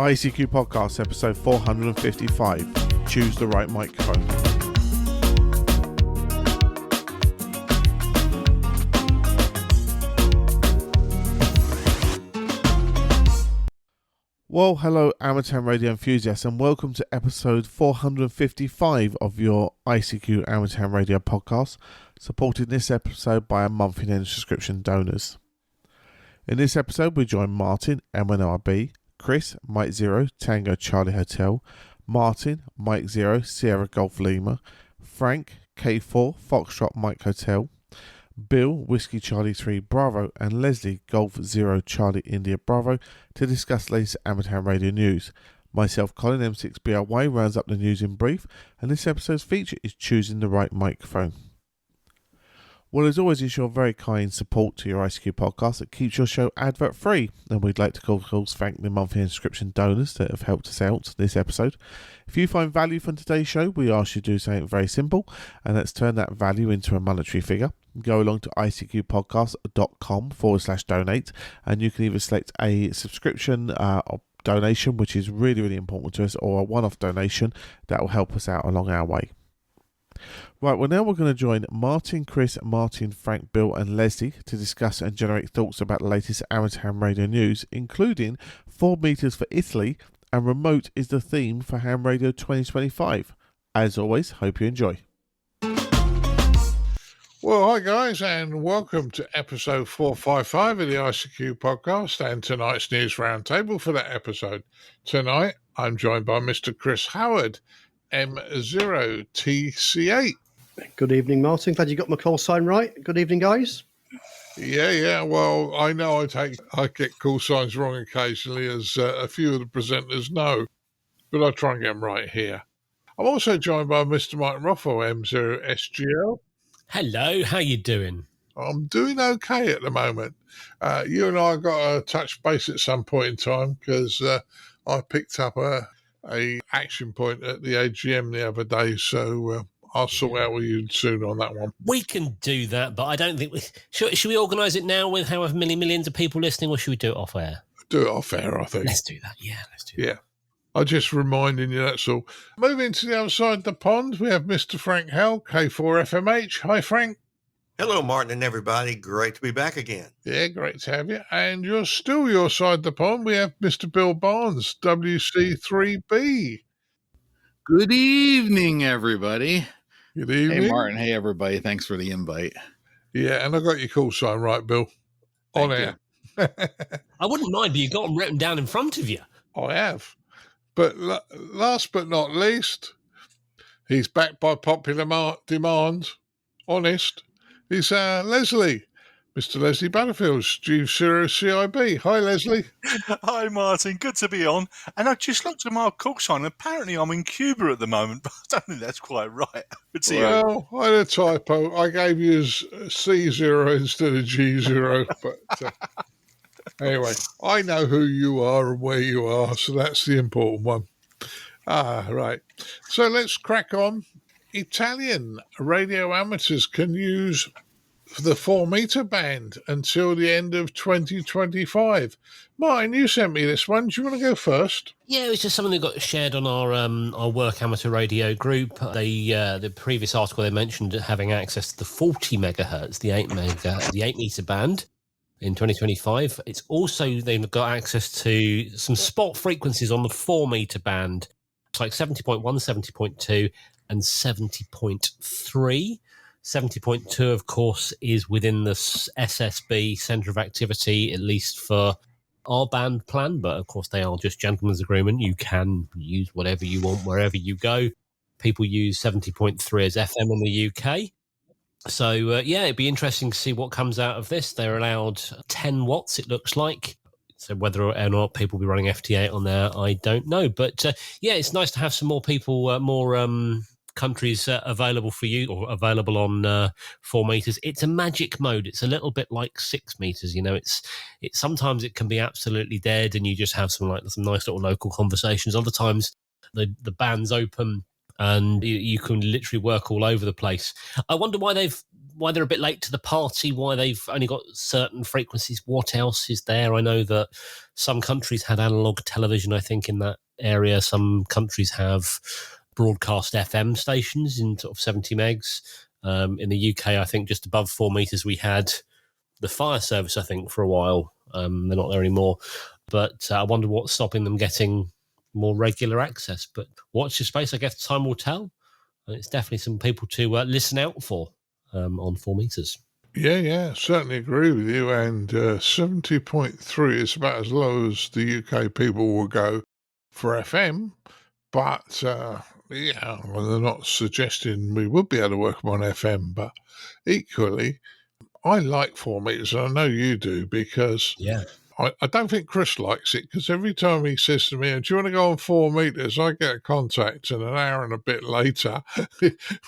ICQ Podcast, episode 455. Choose the right microphone. Well, hello amateur radio enthusiasts, and welcome to episode 455 of your ICQ Amateur Radio Podcast, supported this episode by our monthly end subscription donors. In this episode, we join Martin M1MRB, Chris Mike 0 Tango Charlie Hotel, Martin Mike 0 Sierra Golf Lima, Frank K4 Foxtrot Mike Hotel, Bill Whiskey Charlie 3 Bravo, and Leslie Golf 0 Charlie India Bravo to discuss latest amateur radio news. Myself, Colin M6BRY, rounds up the news in brief, and this episode's feature is choosing the right microphone. Well, as always, it's your very kind support to your ICQ podcast that keeps your show advert free, and we'd like to, of course, thank the monthly subscription donors that have helped us out this episode. If you find value from today's show, we ask you to do something very simple, and let's turn that value into a monetary figure. Go along to icqpodcast.com/donate, and you can either select a subscription or donation, which is really, really important to us, or a one-off donation that will help us out along our way. Right, well, now we're going to join Martin, Chris, Martin, Frank, Bill and Leslie to discuss and generate thoughts about the latest amateur ham radio news, including 4 meters for Italy, and remote is the theme for Ham Radio 2025. As always, hope you enjoy. Well, hi guys, and welcome to episode 455 of the ICQ podcast and tonight's news roundtable for that episode. Tonight, I'm joined by Mr. Chris Howard, M0TC8. Good evening, Martin. Glad you got my call sign right. Good evening, guys. Yeah. Well, I know I get call signs wrong occasionally, as a few of the presenters know, but I try and get them right here. I'm also joined by Mr. Martin Rothwell, M0SGL. Hello, how you doing? I'm doing okay at the moment. You and I got to touch base at some point in time because I picked up a action point at the AGM the other day, so I'll sort out with you soon on that one. We can do that, but I don't think should we organise it now with however many millions of people listening, or should we do it off air? Do it off air, I think. Let's do that. Yeah, let's do that. Yeah. I'm just reminding you, that's all. Moving to the other side of the pond, we have Mr. Frank Howell, K4FMH. Hi, Frank. Hello, Martin and everybody. Great to be back again. Yeah, great to have you. And you're still your side of the pond. We have Mr. Bill Barnes, WC3B. Good evening, everybody. Good evening. Hey, Martin. Hey, everybody. Thanks for the invite. Yeah, and I got your call sign right, Bill. On air. I wouldn't mind, but you got them written down in front of you. I have. But last but not least, he's back by popular demand. Honest. He's Leslie, Mr. Leslie Butterfields, G0CIB. Hi, Leslie. Hi, Martin. Good to be on. And I just looked at my call sign. Apparently, I'm in Cuba at the moment, but I don't think that's quite right. Well, I had a typo. I gave you C0 instead of G0. But anyway, I know who you are and where you are, so that's the important one. Right. So let's crack on. Italian radio amateurs can use the 4 meter band until the end of 2025. Martin, you sent me this one. Do you want to go first? Yeah, it was just something that got shared on our work amateur radio group. The previous article they mentioned having access to the 40 megahertz, the 8 meter band in 2025. It's also they've got access to some spot frequencies on the 4 meter band. It's like 70.1, 70.2 and 70.3. 70.2, of course, is within the SSB Centre of Activity, at least for our band plan. But, of course, they are just gentlemen's agreement. You can use whatever you want wherever you go. People use 70.3 as FM in the UK. So, it'd be interesting to see what comes out of this. They're allowed 10 watts, it looks like. So whether or not people will be running FT8 on there, I don't know. But, it's nice to have some more people, more countries available for you, or available on 4 meters. It's a magic mode. It's a little bit like 6 meters. You know, it's sometimes it can be absolutely dead, and you just have some nice little local conversations. Other times, the band's open, and you can literally work all over the place. I wonder why they've why they're a bit late to the party, why they've only got certain frequencies. What else is there? I know that some countries had analog television, I think, in that area. Some countries have broadcast FM stations in sort of 70 megs. In the UK, I think just above 4 meters, we had the fire service, I think, for a while. They're not there anymore. But I wonder what's stopping them getting more regular access. But watch your space. I guess time will tell. And it's definitely some people to listen out for on 4 meters. Yeah, certainly agree with you. And 70.3 is about as low as the UK people will go for FM. But, well, they're not suggesting we would be able to work on FM. But equally, I like 4 meters, and I know you do, because I don't think Chris likes it, because every time he says to me, do you want to go on 4 meters? I get a contact, and an hour and a bit later,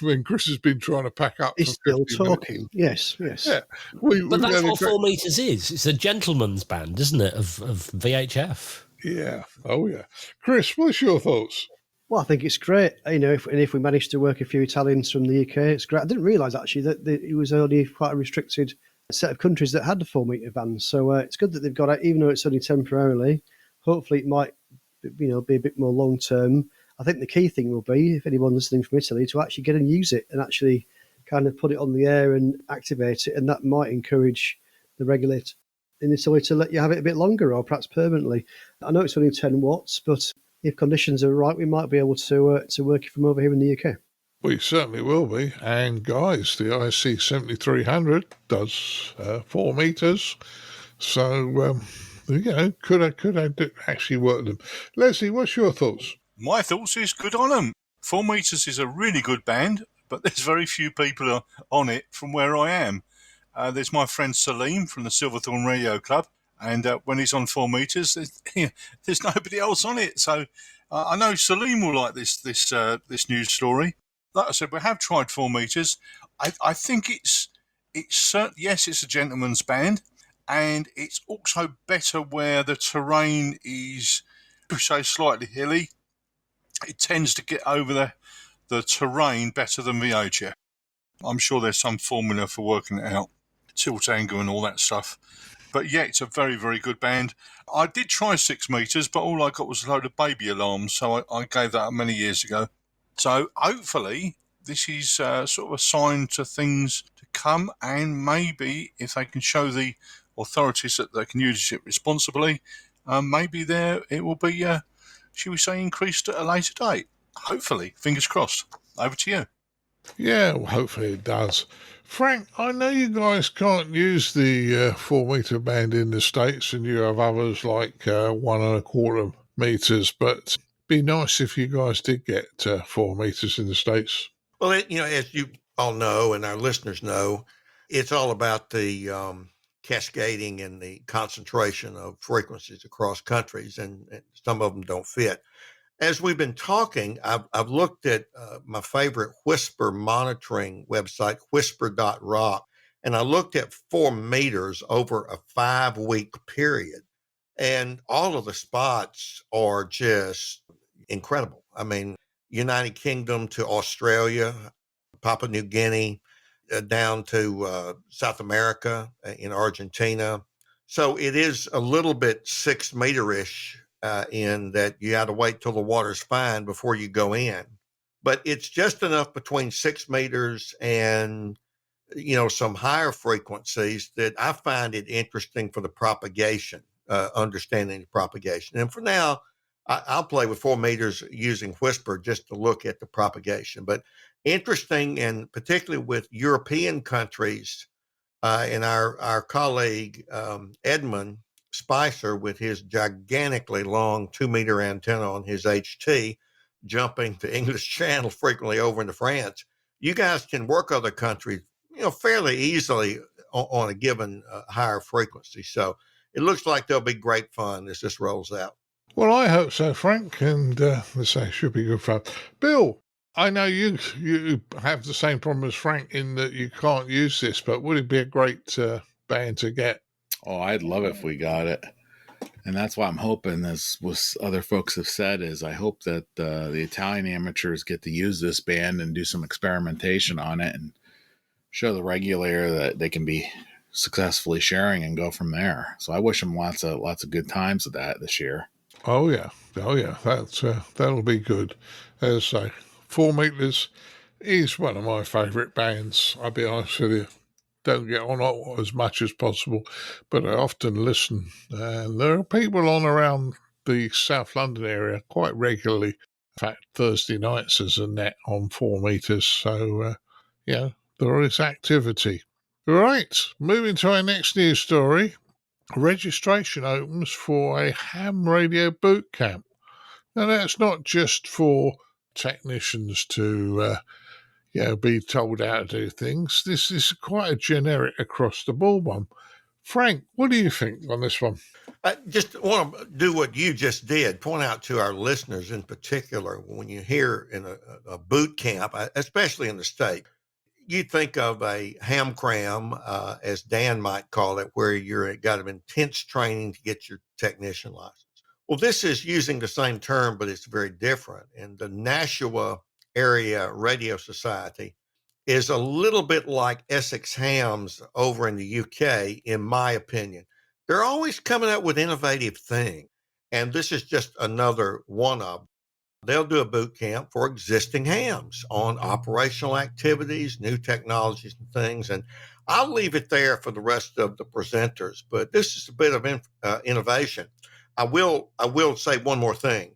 when Chris has been trying to pack up, he's still talking. Yes. Yeah, but that's what 4 meters is. It's a gentleman's band, isn't it, of VHF? Yeah. Oh, yeah. Chris, what's your thoughts? Well, I think it's great. If we manage to work a few Italians from the UK, it's great. I didn't realise actually that it was only quite a restricted set of countries that had the 4 meter band. So it's good that they've got it, even though it's only temporarily. Hopefully, it might, be a bit more long term. I think the key thing will be, if anyone listening from Italy, to actually get and use it and actually kind of put it on the air and activate it, and that might encourage the regulator in Italy to let you have it a bit longer or perhaps permanently. I know it's only 10 watts, but if conditions are right, we might be able to work it from over here in the UK. We certainly will be. And guys, the IC 7300 does 4 meters. So, could I actually work them? Leslie, what's your thoughts? My thoughts is good on them. 4 meters is a really good band, but there's very few people on it from where I am. There's my friend Salim from the Silverthorne Radio Club. And when he's on 4 meters, there's nobody else on it. So I know Salim will like this news story. Like I said, we have tried 4 meters. I think it's yes, it's a gentleman's band, and it's also better where the terrain is, say, slightly hilly. It tends to get over the terrain better than VHF. I'm sure there's some formula for working it out, tilt angle and all that stuff. But yeah, it's a very, very good band. I did try 6 meters, but all I got was a load of baby alarms, so I gave that up many years ago. So hopefully this is sort of a sign to things to come, and maybe if they can show the authorities that they can use it responsibly, maybe it will be, shall we say, increased at a later date. Hopefully, fingers crossed. Over to you. Yeah, well, hopefully it does. Frank, I know you guys can't use the 4 meter band in the States, and you have others like 1.25 meters, but it'd be nice if you guys did get 4 meters in the States. Well, as you all know, and our listeners know, it's all about the cascading and the concentration of frequencies across countries, and some of them don't fit. As we've been talking, I've looked at my favorite whisper monitoring website, whisper.rock, and I looked at 4 meters over a 5-week period. And all of the spots are just incredible. I mean, United Kingdom to Australia, Papua New Guinea, down to South America in Argentina. So it is a little bit 6 meter-ish in that you have to wait till the water's fine before you go in. But it's just enough between 6 meters and, some higher frequencies that I find it interesting for the propagation, understanding the propagation. And for now, I'll play with 4 meters using Whisper just to look at the propagation. But interesting, and particularly with European countries, and our colleague Edmund Spicer with his gigantically long 2 meter antenna on his HT, jumping the English Channel frequently over into France. You guys can work other countries, fairly easily on a given higher frequency. So it looks like there'll be great fun as this rolls out. Well, I hope so, Frank, and let's say it should be good fun. Bill, I know you have the same problem as Frank in that you can't use this, but would it be a great band to get? Oh, I'd love it if we got it. And that's why I'm hoping, as what other folks have said, is I hope that the Italian amateurs get to use this band and do some experimentation on it. And show the regulator that they can be successfully sharing and go from there. So I wish them lots of good times with that this year. Oh yeah. That'll be good. As I say, 4 Meters is one of my favourite bands. I'll be honest with you. Don't get on it as much as possible, but I often listen. And there are people on around the South London area quite regularly. In fact, Thursday nights is a net on 4 Meters. So, there is activity. Right, moving to our next news story. Registration opens for a ham radio boot camp. Now, that's not just for technicians to be told how to do things. This is quite a generic across the board one. Frank, what do you think on this one? I just want to do what you just did, point out to our listeners in particular, when you hear in a boot camp, especially in the state, you think of a ham cram, as Dan might call it, where you're got an intense training to get your technician license. Well, this is using the same term, but it's very different. And the Nashua Area Radio Society is a little bit like Essex Hams over in the UK, in my opinion. They're always coming up with innovative things, and this is just another one of them. They'll do a boot camp for existing hams on operational activities, new technologies and things, and I'll leave it there for the rest of the presenters, but this is a bit of innovation. I will say one more thing.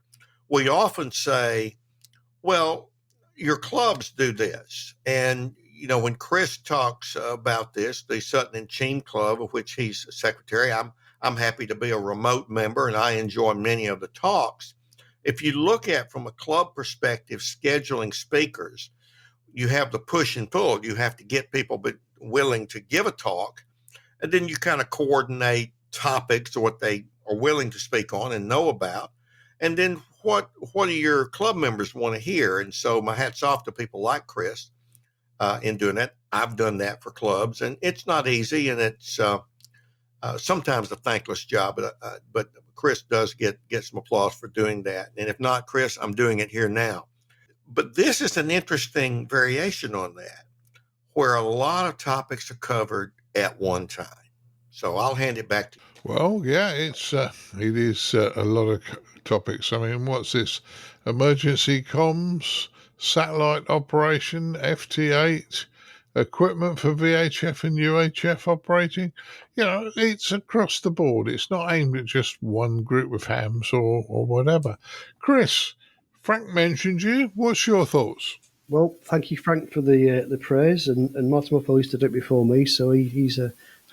We often say, well, your clubs do this. And, when Chris talks about this, the Sutton and Cheam Club, of which he's a secretary, I'm happy to be a remote member and I enjoy many of the talks. If you look at from a club perspective, scheduling speakers, you have the push and pull. You have to get people willing to give a talk, and then you kind of coordinate topics or what they are willing to speak on and know about. And then what do your club members want to hear? And so my hat's off to people like Chris in doing that. I've done that for clubs, and it's not easy, and it's sometimes a thankless job, but Chris does get some applause for doing that. And if not, Chris, I'm doing it here now. But this is an interesting variation on that, where a lot of topics are covered at one time. So I'll hand it back to you. Well, yeah, it is a lot of topics. I mean, what's this? Emergency comms, satellite operation, FT8, equipment for VHF and UHF operating. It's across the board. It's not aimed at just one group of hams or whatever. Chris, Frank mentioned you. What's your thoughts? Well, thank you, Frank, for the praise. And Martin Butler used to do it before me, so he's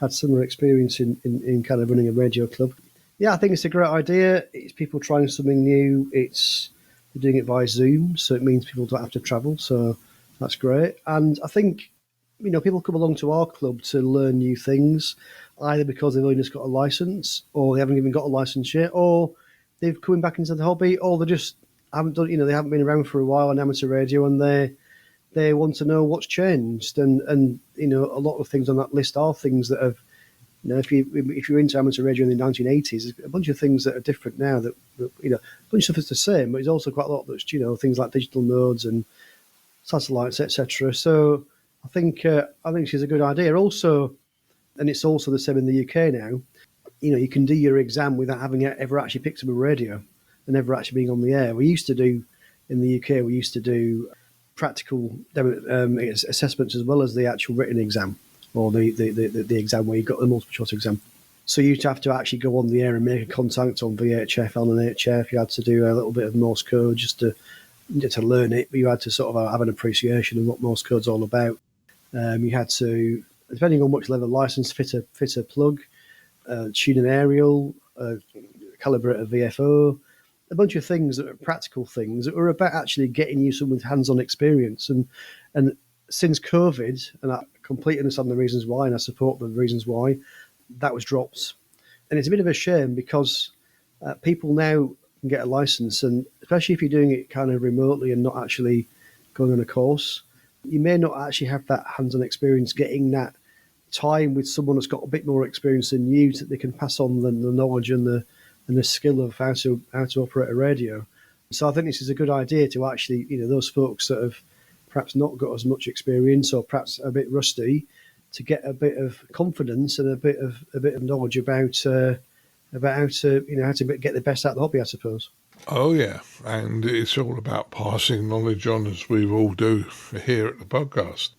had similar experience in kind of running a radio club. Yeah, I think it's a great idea. It's people trying something new. They're doing it via Zoom, so it means people don't have to travel. So that's great. And I think, people come along to our club to learn new things, either because they've only just got a license, or they haven't even got a license yet, or they've coming back into the hobby, or they just haven't done, they haven't been around for a while on amateur radio, and they want to know what's changed. And a lot of things on that list are things that have, if you're into amateur radio in the 1980s, there's a bunch of things that are different now. That a bunch of stuff is the same, but there's also quite a lot that's things like digital nodes and satellites, etc. So I think she's a good idea. Also, and it's also the same in the UK now. You can do your exam without having ever actually picked up a radio and ever actually being on the air. We used to do in the UK. We used to do practical assessments as well as the actual written exam, or the exam where you got the multiple choice exam. So you'd have to actually go on the air and make a contact on VHF, on an HF. You had to do a little bit of Morse code just to learn it, but you had to sort of have an appreciation of what Morse code's all about. You had to, depending on which level of license, fit a plug, tune an aerial, calibrate a VFO, a bunch of things that are practical things that were about actually getting you some with hands-on experience. And since COVID, and I completely understand the reasons why, and I support the reasons why, that was dropped. And it's a bit of a shame because people now can get a license, and especially if you're doing it kind of remotely and not actually going on a course, you may not actually have that hands-on experience, getting that time with someone that's got a bit more experience than you, that they can pass on the knowledge and the skill of how to operate a radio. So I think this is a good idea to actually, those folks that have perhaps not got as much experience or perhaps a bit rusty, to get a bit of confidence and a bit of knowledge about how to get the best out of the hobby, I suppose. Oh, yeah. And it's all about passing knowledge on, as we all do here at the podcast.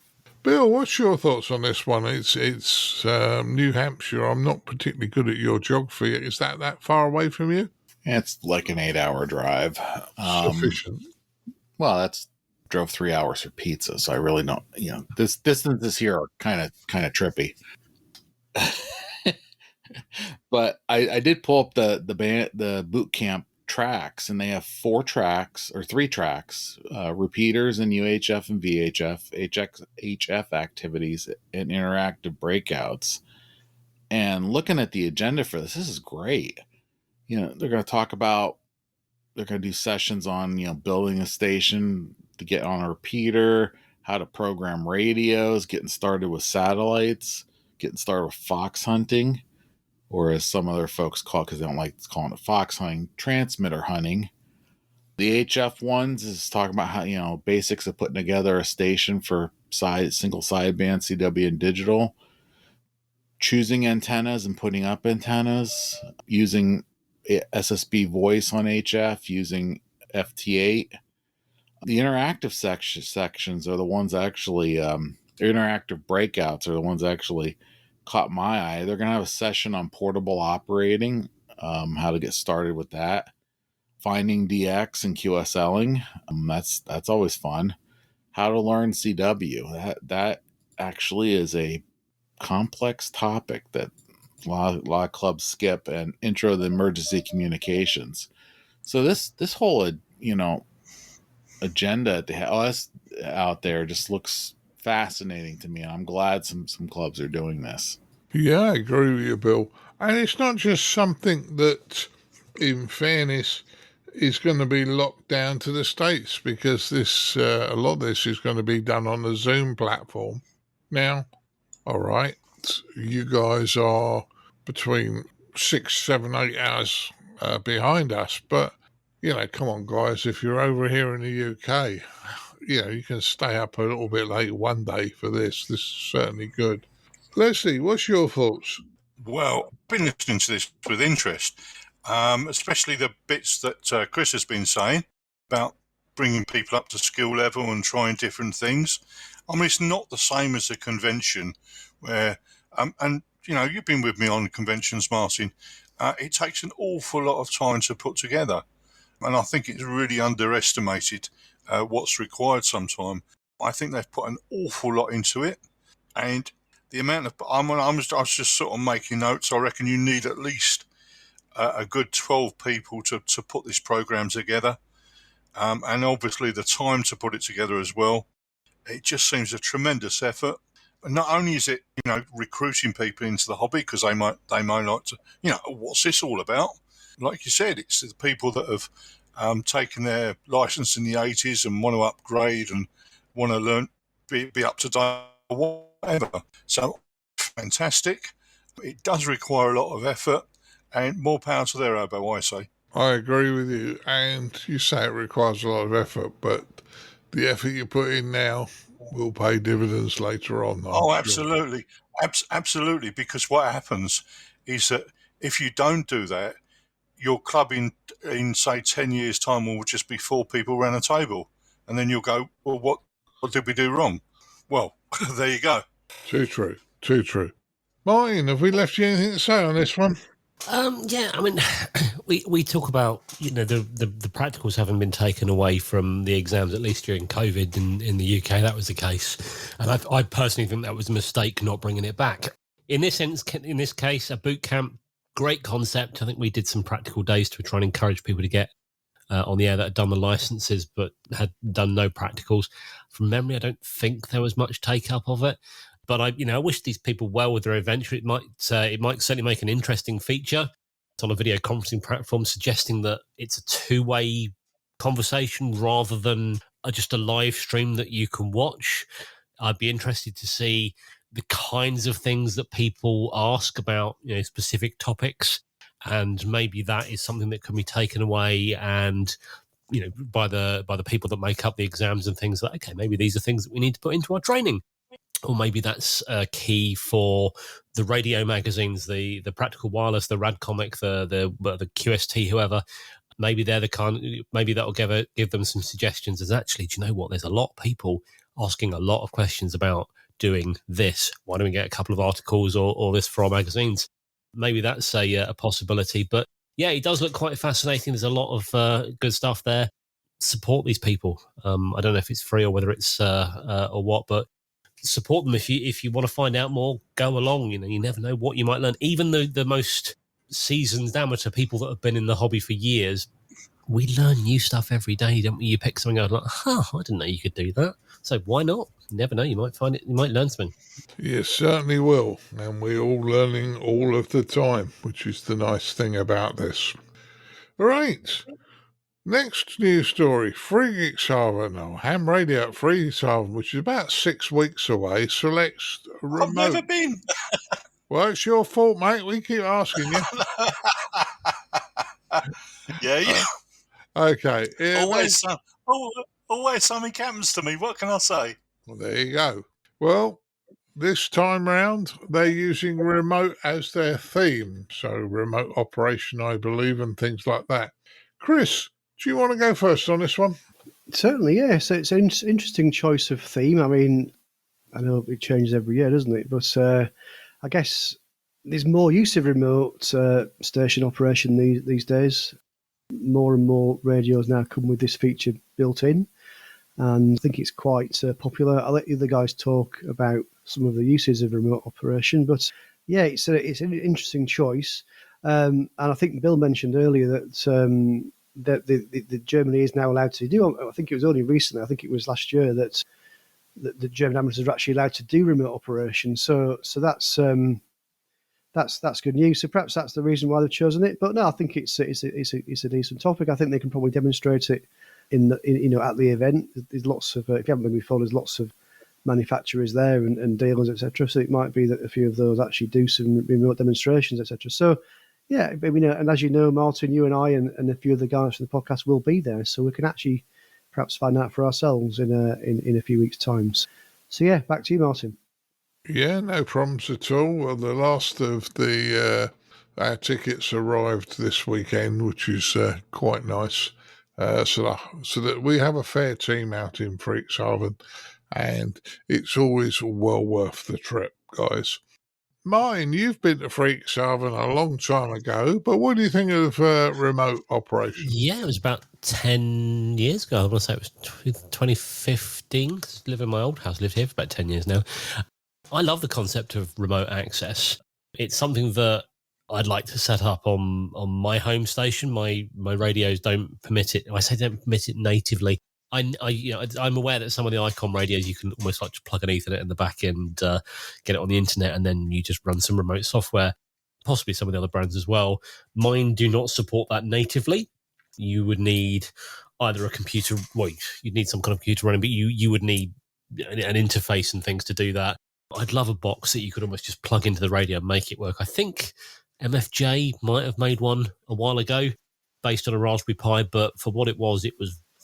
Bill, what's your thoughts on this one? It's New Hampshire. I'm not particularly good at your geography. Is that far away from you? It's like an 8-hour drive. Sufficient. Well, drove 3 hours for pizza, so I really don't. This distances here are kind of trippy. But I did pull up the Bootcamp tracks, and they have 3 tracks, repeaters and UHF and VHF, HF activities and interactive breakouts. And looking at the agenda for this is great. They're going to do sessions on, building a station to get on a repeater, how to program radios, getting started with satellites, getting started with fox hunting, or as some other folks call it, because they don't like calling it fox hunting, transmitter hunting. The HF ones is talking about how, basics of putting together a station for single sideband CW and digital, choosing antennas and putting up antennas, using SSB voice on HF, using FT8. The interactive sections are the ones actually, interactive breakouts are the ones actually caught my eye. They're going to have a session on portable operating, how to get started with that, finding DX and QSLing. That's always fun. How to learn CW. That actually is a complex topic that a lot of clubs skip, and intro to the emergency communications. So this whole agenda to have us out there just looks fascinating to me, and I'm glad some clubs are doing this. Yeah, I agree with you, Bill. And it's not just something that, in fairness, is going to be locked down to the States, because this a lot of this is going to be done on the Zoom platform. Now, all right, you guys are between 6, 7, 8 hours behind us, but come on, guys, if you're over here in the UK, you can stay up a little bit late one day for this. This is certainly good. Leslie, what's your thoughts? Well, I've been listening to this with interest, especially the bits that Chris has been saying about bringing people up to skill level and trying different things. I mean, it's not the same as a convention where, and you've been with me on conventions, Martin. It takes an awful lot of time to put together. And I think it's really underestimated what's required sometimes. I think they've put an awful lot into it. And the amount of, I was just sort of making notes. I reckon you need at least a good 12 people to put this program together. And obviously the time to put it together as well. It just seems a tremendous effort. And not only is it, recruiting people into the hobby, because they might like to, what's this all about? Like you said, it's the people that have taken their license in the 80s and want to upgrade and want to learn, be up to date or whatever. So, fantastic. It does require a lot of effort, and more power to their elbow, I say. I agree with you. And you say it requires a lot of effort, but the effort you put in now will pay dividends later on. Absolutely. Absolutely. Because what happens is that if you don't do that, your club in say 10 years' time will just be 4 people around a table, and then you'll go, well, what did we do wrong? Well, there you go. Too true. Martin, have we left you anything to say on this one? Yeah, I mean, we talk about the practicals having been taken away from the exams, at least during COVID in the UK. That was the case, and I personally think that was a mistake not bringing it back. In this case, a boot camp. Great concept. I think we did some practical days to try and encourage people to get on the air that had done the licenses but had done no practicals. From memory, I don't think there was much take up of it. But I wish these people well with their adventure. It might certainly make an interesting feature. It's on a video conferencing platform, suggesting that it's a two-way conversation rather than just a live stream that you can watch. I'd be interested to see the kinds of things that people ask about, specific topics, and maybe that is something that can be taken away and by the people that make up the exams and things like, okay, maybe these are things that we need to put into our training. Or maybe that's key for the radio magazines, the Practical Wireless, the Rad Comic, the QST, whoever. Maybe they're the kind. Maybe that'll give them some suggestions. As actually, do you know what? There's a lot of people asking a lot of questions about doing this. Why don't we get a couple of articles or this for our magazines? Maybe that's a possibility. But yeah, it does look quite fascinating. There's a lot of good stuff there. Support these people. I don't know if it's free or whether it's or what, but support them. If you want to find out more, go along. You never know what you might learn. Even the most seasoned amateur people that have been in the hobby for years, we learn new stuff every day, don't we? You pick something out like, I didn't know you could do that. So why not? You never know. You might find it. You might learn something. You certainly will. And we're all learning all of the time, which is the nice thing about this. All right. Next news story, Friedrichshafen, or ham radio at Friedrichshafen, which is about 6 weeks away, selects a remote. I've never been. Well, it's your fault, mate. We keep asking you. Yeah. Okay. Always something happens to me. What can I say? Well, there you go. Well, this time round, they're using remote as their theme. So remote operation, I believe, and things like that. Chris, do you want to go first on this one? Certainly, yeah. So it's an interesting choice of theme. I mean, I know it changes every year, doesn't it? But I guess there's more use of remote station operation these days. More and more radios now come with this feature built in, and I think it's quite popular. I'll let the other guys talk about some of the uses of remote operation, but yeah, it's an interesting choice. And I think Bill mentioned earlier that the Germany is now allowed to do. I think it was only recently. I think it was last year that the German amateurs are actually allowed to do remote operation. So that's good news. So perhaps that's the reason why they've chosen it. But no, I think it's a decent topic. I think they can probably demonstrate it at the event. There's lots of if you haven't been before, there's lots of manufacturers there and dealers, etc. So it might be that a few of those actually do some remote demonstrations, etc. So yeah, and as you know, Martin, you and I and a few of the guys from the podcast will be there, so we can actually perhaps find out for ourselves in a few weeks' time. So yeah, back to you, Martin. Yeah, no problems at all. Well, the last of our tickets arrived this weekend, which is quite nice. So that we have a fair team out in Friedrichshafen, and it's always well worth the trip, guys. Martin, you've been to Friedrichshafen a long time ago, but what do you think of remote operation? Yeah, it was about 10 years ago. I want to say it was 2015. I live in my old house, lived here for about 10 years now. I love the concept of remote access. It's something that I'd like to set up on my home station. My radios don't permit it. I say don't permit it natively. I'm aware that some of the Icon radios you can almost like plug an Ethernet in the back end, get it on the internet, and then you just run some remote software. Possibly some of the other brands as well. Mine do not support that natively. You would need either a computer. Well, you'd need some kind of computer running, but you would need an interface and things to do that. I'd love a box that you could almost just plug into the radio and make it work. I think MFJ might have made one a while ago based on a Raspberry Pi, but for what it was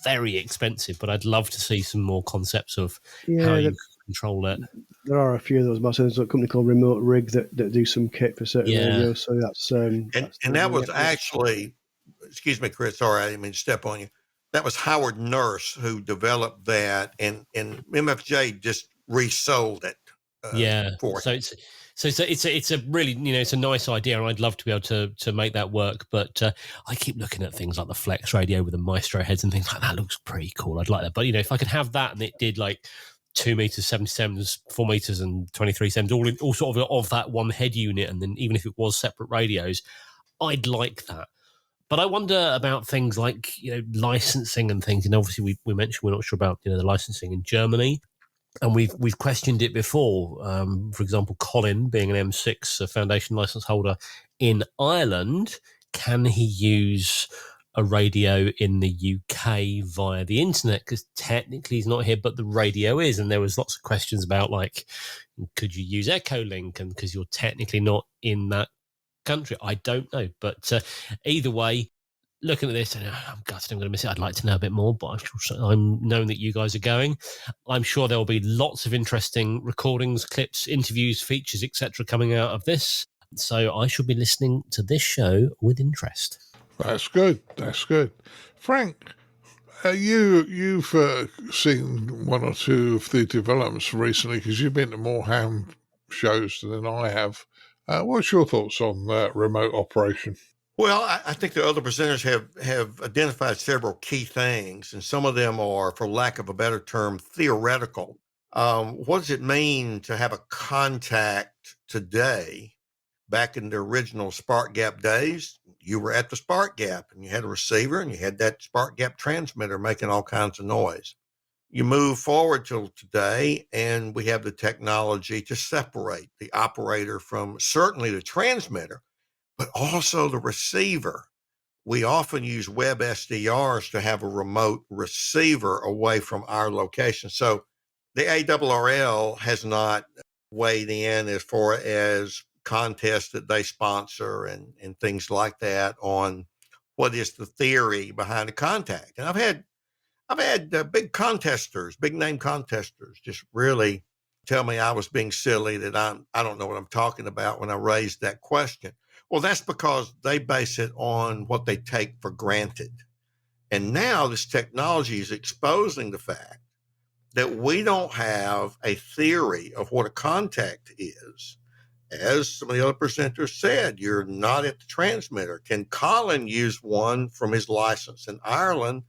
very expensive. But I'd love to see some more concepts of how you control it. There are a few of those, but there's a company called Remote Rig that do some kit for certain radios. So that's that was actually, excuse me, Chris, sorry, I didn't mean to step on you. That was Howard Nurse who developed that, and MFJ just resold it. So it's a really, it's a nice idea, and I'd love to be able to make that work. But I keep looking at things like the Flex radio with the Maestro heads and things like that. Looks pretty cool. I'd like that. But if I could have that and it did like 2 meters, 77s, 4 meters, and 23/7s, all sort of that one head unit, and then even if it was separate radios, I'd like that. But I wonder about things like licensing and things. And obviously we mentioned we're not sure about the licensing in Germany. And we've questioned it before. For example, Colin, being an M6 foundation license holder in Ireland, can he use a radio in the UK via the internet? Because technically he's not here, but the radio is. And there was lots of questions about, like, could you use Echolink? And because you're technically not in that country, I don't know. But either way, looking at this, and I'm gutted I'm going to miss it. I'd like to know a bit more, but I'm knowing that you guys are going. I'm sure there will be lots of interesting recordings, clips, interviews, features, etc. coming out of this. So I shall be listening to this show with interest. That's good. That's good. Frank, you've seen one or two of the developments recently because you've been to more ham shows than I have. What's your thoughts on remote operation? Well, I think the other presenters have identified several key things, and some of them are, for lack of a better term, theoretical. What does it mean to have a contact today? Back in the original spark gap days, you were at the spark gap and you had a receiver and you had that spark gap transmitter making all kinds of noise. You move forward till today, and we have the technology to separate the operator from certainly the transmitter, but also the receiver. We often use web SDRs to have a remote receiver away from our location. So the ARRL has not weighed in as far as contests that they sponsor and things like that on what is the theory behind a contact. And I've had big contesters, big name contesters, just really tell me I was being silly, that I don't know what I'm talking about when I raised that question. Well, that's because they base it on what they take for granted. And now this technology is exposing the fact that we don't have a theory of what a contact is. As some of the other presenters said, you're not at the transmitter. Can Colin use one from his license in Ireland,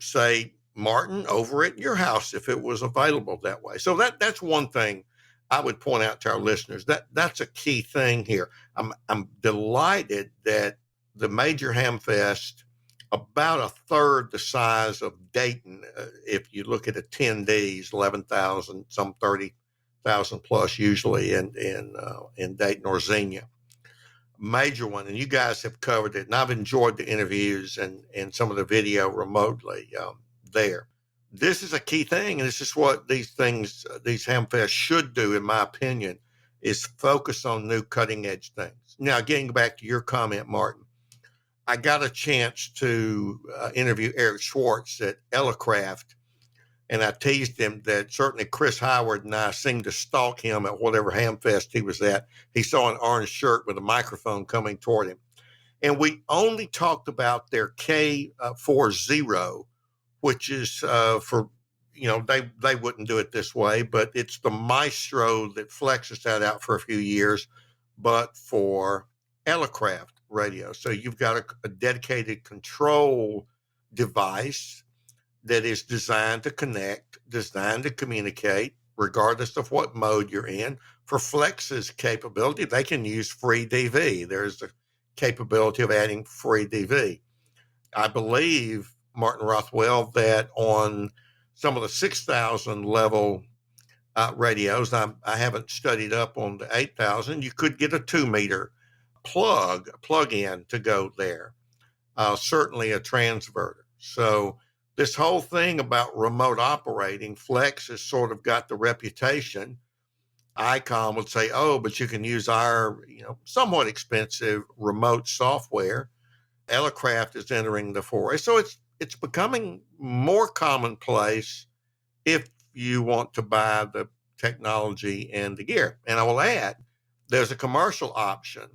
say, Martin, over at your house if it was available that way? So that's one thing I would point out to our listeners. That's a key thing here. I'm delighted that the major Hamfest, about a third the size of Dayton, if you look at attendees, 11,000, some 30,000 plus usually in Dayton or Xenia. Major one, and you guys have covered it, and I've enjoyed the interviews and some of the video remotely there. This is a key thing, and this is what these Hamfests should do, in my opinion, is focus on new cutting-edge things. Now, getting back to your comment, Martin, I got a chance to interview Eric Schwartz at Elecraft, and I teased him that certainly Chris Howard and I seemed to stalk him at whatever Hamfest he was at. He saw an orange shirt with a microphone coming toward him. And we only talked about their K40, which is for, they wouldn't do it this way, but it's the Maestro that flexes that out for a few years, but for Elecraft radio. So you've got a dedicated control device that is designed to connect, designed to communicate, regardless of what mode you're in. For Flex's capability, they can use free DV. There's the capability of adding free DV. I believe, Martin Rothwell, that on some of the 6,000 level radios, I haven't studied up on the 8,000, you could get a 2-meter plug-in to go there. Certainly a transverter. So this whole thing about remote operating, Flex has sort of got the reputation. ICOM would say, oh, but you can use our, somewhat expensive remote software. Elecraft is entering the foray. So it's becoming more commonplace if you want to buy the technology and the gear. And I will add, there's a commercial option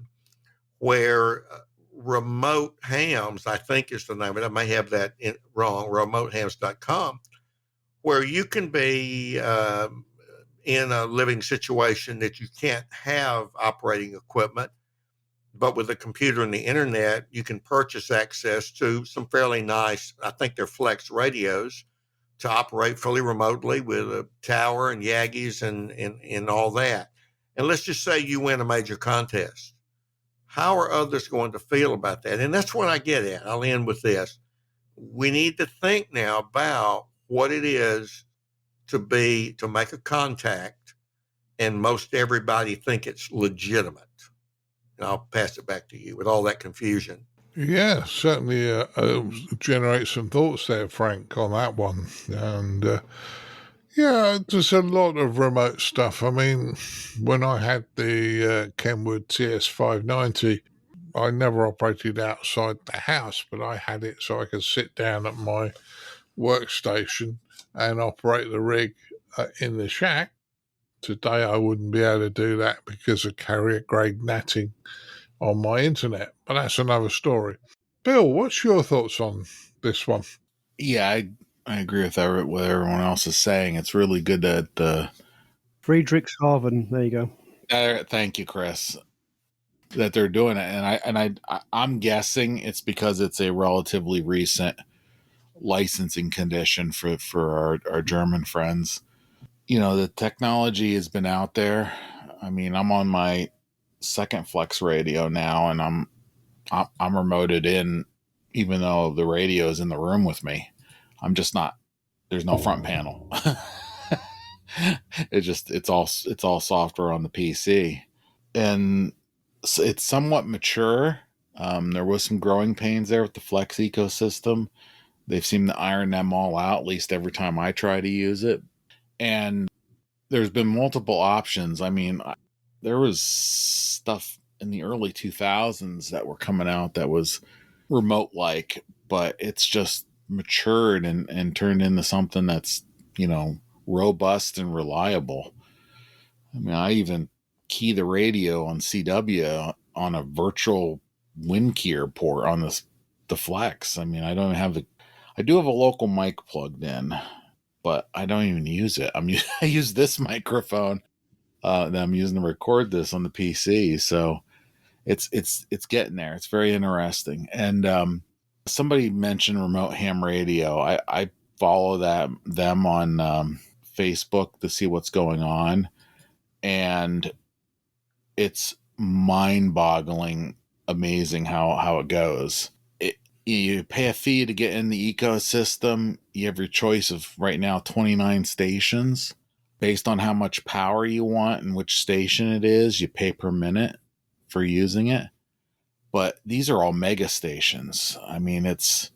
where Remote Hams, I think is the name of it. I may have that wrong, remotehams.com, where you can be in a living situation that you can't have operating equipment, but with a computer and the internet, you can purchase access to some fairly nice, I think they're Flex radios, to operate fully remotely with a tower and Yagis and all that. And let's just say you win a major contest. How are others going to feel about that? And that's what I get at. I'll end with this. We need to think now about what it is to make a contact, and most everybody think it's legitimate. And I'll pass it back to you with all that confusion. Yeah, certainly generate some thoughts there, Frank, on that one. And yeah, there's a lot of remote stuff. I mean, when I had the Kenwood TS590, I never operated outside the house, but I had it so I could sit down at my workstation and operate the rig in the shack. Today, I wouldn't be able to do that because of carrier grade natting on my internet, but that's another story. Bill, what's your thoughts on this one? Yeah, I agree with what everyone else is saying. It's really good that the Friedrichshafen, there you go. thank you, Chris, that they're doing it, and I'm guessing it's because it's a relatively recent licensing condition for our German friends. You know, the technology has been out there. I mean, I'm on my second flex radio now, and I'm remoted in, even though the radio is in the room with me. I'm just not. There's no front panel. It's all software on the PC, and it's somewhat mature. There was some growing pains there with the Flex ecosystem. They've seemed to iron them all out, at least every time I try to use it. And there's been multiple options. I mean, there was stuff in the early 2000s that were coming out that was remote-like, but it's just matured and turned into something that's, robust and reliable. I mean, I even key the radio on CW on a virtual WinKeyer port on the Flex. I mean, I do have a local mic plugged in, but I don't even use it. I use this microphone that I'm using to record this on the PC. So it's getting there. It's very interesting. And somebody mentioned remote ham radio. I follow them on Facebook to see what's going on, and it's mind-boggling, amazing how it goes. You pay a fee to get in the ecosystem. You have your choice of right now 29 stations. Based on how much power you want and which station it is, you pay per minute for using it. But these are all mega stations. I mean, it's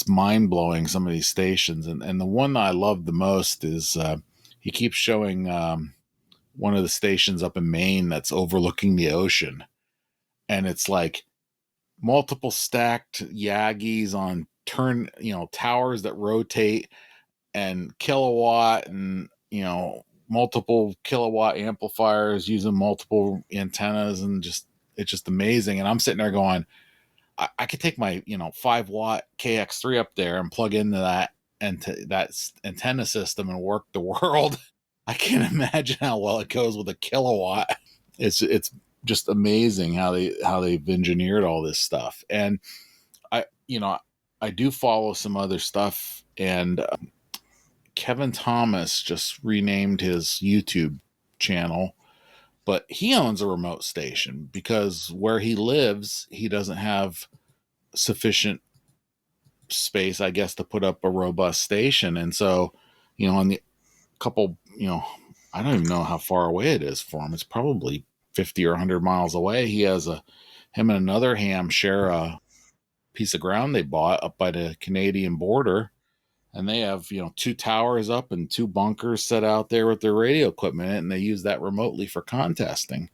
mind-blowing, some of these stations. And the one that I love the most is he keeps showing one of the stations up in Maine that's overlooking the ocean. And it's like multiple stacked Yagis on towers that rotate, and kilowatt, and multiple kilowatt amplifiers using multiple antennas, and it's just amazing. And I'm sitting there going, I could take my 5-watt KX3 up there and plug into that antenna system and work the world. I can't imagine how well it goes with a kilowatt. It's just amazing how they've engineered all this stuff. And I do follow some other stuff, and Kevin Thomas just renamed his YouTube channel, but he owns a remote station because where he lives, he doesn't have sufficient space, I guess, to put up a robust station. And so, on the couple, I don't even know how far away it is for him. It's probably 50 or 100 miles away. Him and another ham share a piece of ground they bought up by the Canadian border. And they have, 2 towers up and 2 bunkers set out there with their radio equipment in it, and they use that remotely for contesting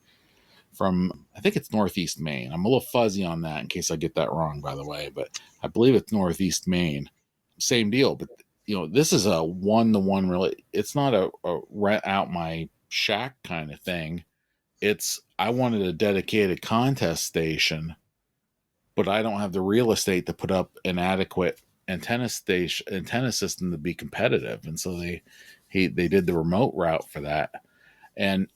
from, I think it's Northeast Maine. I'm a little fuzzy on that in case I get that wrong, by the way, but I believe it's Northeast Maine. Same deal, but, this is a one-to-one really. It's not a rent out my shack kind of thing. I wanted a dedicated contest station, but I don't have the real estate to put up an adequate antenna system to be competitive, and so they did the remote route for that. And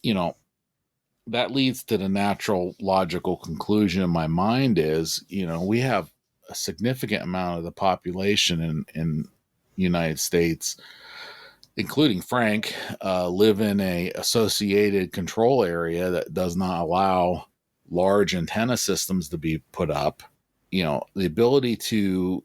that leads to the natural logical conclusion in my mind is we have a significant amount of the population in United States, including Frank, live in a associated control area that does not allow large antenna systems to be put up. The ability to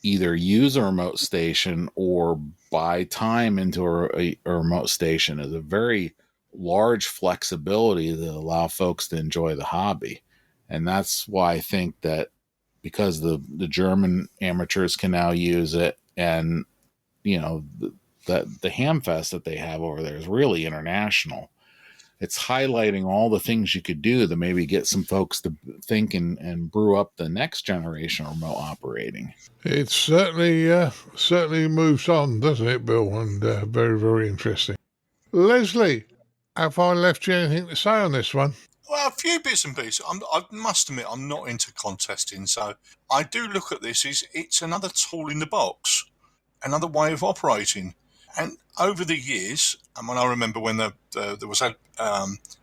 either use a remote station or buy time into a remote station is a very large flexibility to allow folks to enjoy the hobby. And that's why I think that because the German amateurs can now use it, and the ham fest that they have over there is really international. it's highlighting all the things you could do to maybe get some folks to think and brew up the next generation of remote operating. It certainly moves on, doesn't it, Bill? And very, very interesting. Leslie, have I left you anything to say on this one? Well, a few bits and pieces. I must admit, I'm not into contesting, so I do look at this as it's another tool in the box, another way of operating. And over the years, I mean, I remember when there was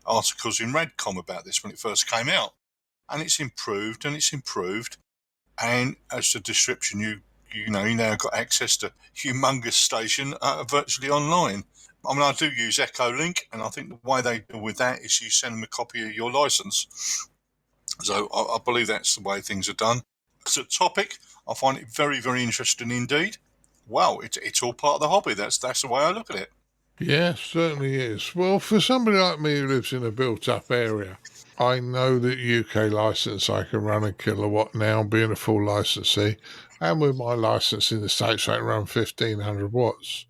articles in Radcom about this when it first came out, and it's improved and it's improved. And as the description, you now got access to humongous station virtually online. I mean, I do use Echolink, and I think the way they deal with that is you send them a copy of your license. So I believe that's the way things are done. As a topic, I find it very, very interesting indeed. Wow, it's all part of the hobby. That's the way I look at it. Yeah, certainly is. Well, for somebody like me who lives in a built-up area, I know that UK license I can run a kilowatt now, being a full licensee, and with my license in the States I can run 1500 watts.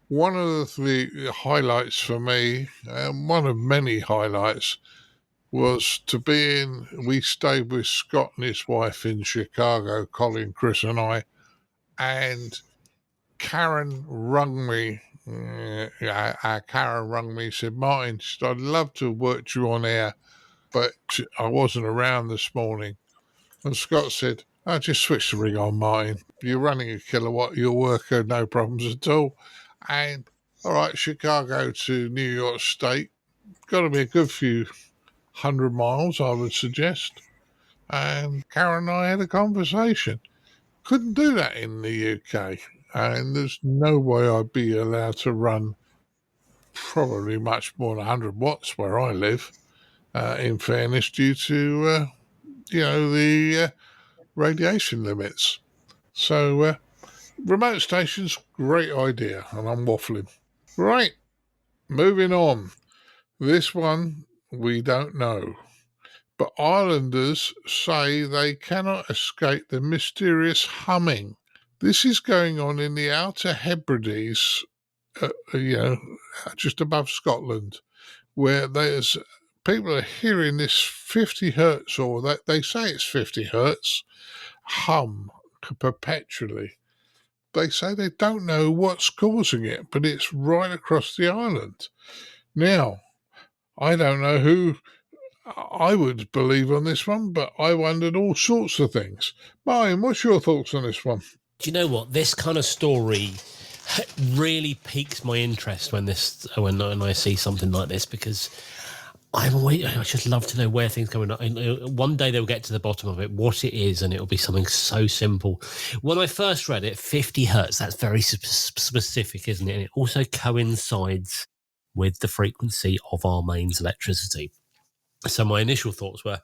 One of the highlights for me, and one of many highlights, was to be in. We stayed with Scott and his wife in Chicago, Colin, Chris, and I, and Karen rung me. Karen rung me, said, Martin, I'd love to have worked you on air, but I wasn't around this morning. And Scott said, I just switched the ring on, Martin. You're running a kilowatt, you'll work, no problems at all. And all right, Chicago to New York State, got to be a good few 100 miles, I would suggest. And Karen and I had a conversation. Couldn't do that in the UK. And there's no way I'd be allowed to run probably much more than 100 watts where I live, in fairness, due to, the radiation limits. So, remote stations, great idea, and I'm waffling. Right, moving on. This one we don't know. But islanders say they cannot escape the mysterious humming. This is going on in the Outer Hebrides, just above Scotland, where there's people are hearing this 50 hertz, or they say it's 50 hertz, hum perpetually. They say they don't know what's causing it, but it's right across the island. Now, I don't know who I would believe on this one, but I wondered all sorts of things. Martin, what's your thoughts on this one? Do you know what? This kind of story really piques my interest when I see something like this, because I just love to know where things are going on. One day they'll get to the bottom of it, what it is, and it'll be something so simple. When I first read it, 50 hertz, that's very specific, isn't it? And it also coincides with the frequency of our mains electricity. So my initial thoughts were,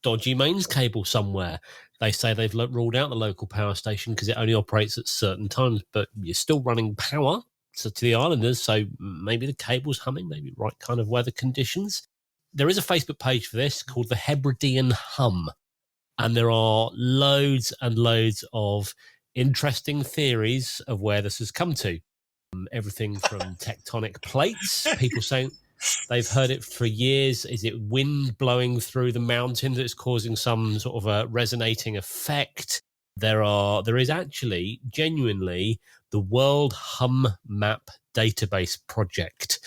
dodgy mains cable somewhere. They say they've ruled out the local power station because it only operates at certain times, but you're still running power to the islanders, so maybe the cable's humming, maybe right kind of weather conditions. There is a Facebook page for this called the Hebridean Hum, and there are loads and loads of interesting theories of where this has come to. Everything from tectonic plates, people saying they've heard it for years. Is it wind blowing through the mountain that's causing some sort of a resonating effect? There is actually genuinely the World Hum Map Database Project,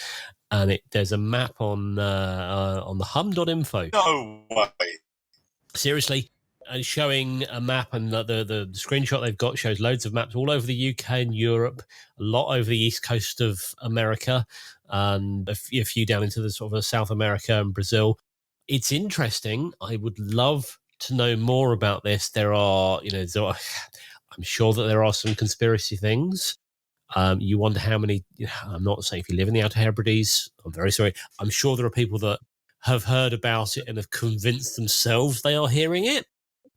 and there's a map on the hum.info. No way. Seriously, showing a map, and the screenshot they've got shows loads of maps all over the UK and Europe, a lot over the east coast of America, and a few down into the sort of South America and Brazil. It's interesting. I would love to know more about this. I'm sure that there are some conspiracy things. You wonder how many. I'm not saying if you live in the Outer Hebrides, I'm very sorry. I'm sure there are people that have heard about it and have convinced themselves they are hearing it.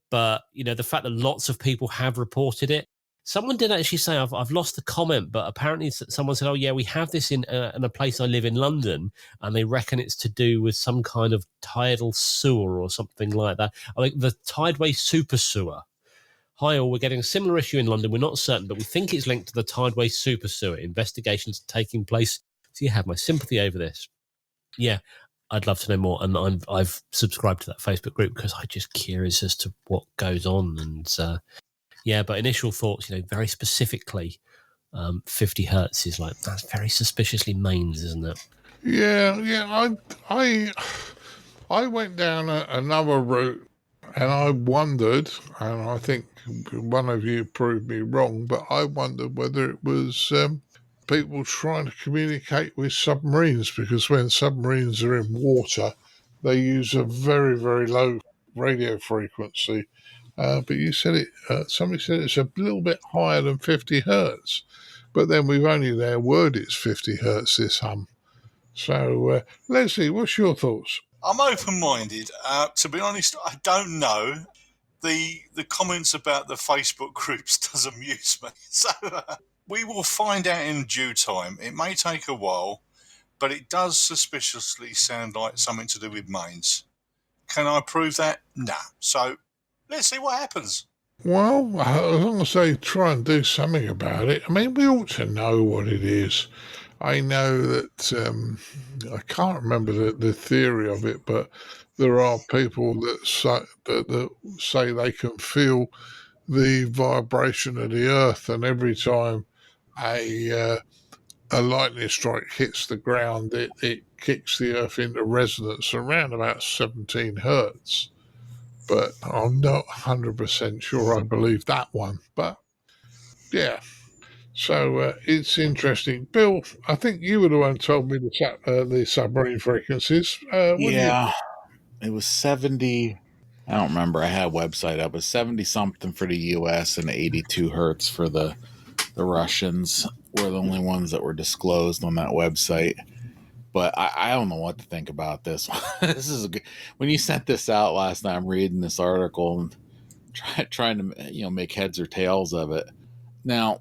But, the fact that lots of people have reported it. Someone did actually say, I've lost the comment, but apparently someone said, oh, yeah, we have this in a place I live in, London, and they reckon it's to do with some kind of tidal sewer or something like that. I think the Tideway Super Sewer. Hi, all, we're getting a similar issue in London. We're not certain, but we think it's linked to the Tideway Super Sewer. Investigations are taking place. So you have my sympathy over this. Yeah, I'd love to know more. And I've subscribed to that Facebook group because I'm just curious as to what goes on. And but initial thoughts, very specifically, 50 hertz is like, that's very suspiciously mains, isn't it? Yeah. I went down another route, and I wondered, and I think one of you proved me wrong, but I wondered whether it was people trying to communicate with submarines, because when submarines are in water, they use a very, very low radio frequency. But you said somebody said it's a little bit higher than 50 hertz, but then we've only their word it's 50 hertz, this hum. So, Leslie, what's your thoughts? I'm open-minded. To be honest, I don't know. The comments about the Facebook groups does amuse me. So we will find out in due time. It may take a while, but it does suspiciously sound like something to do with mains. Can I prove that? No. So let's see what happens. Well, as long as they try and do something about it, I mean, we ought to know what it is. I know that I can't remember the theory of it, but there are people that say they can feel the vibration of the earth, and every time a lightning strike hits the ground, it kicks the earth into resonance around about 17 hertz. But I'm not 100% sure I believe that one. But yeah. So it's interesting. Bill, I think you were the one who told me the submarine frequencies. Yeah, it was 70. I don't remember. I had a website up. It was 70 something for the US and 82 hertz for the Russians were the only ones that were disclosed on that website. But I don't know what to think about this. This is when you sent this out last night. I'm reading this article and trying to make heads or tails of it. Now,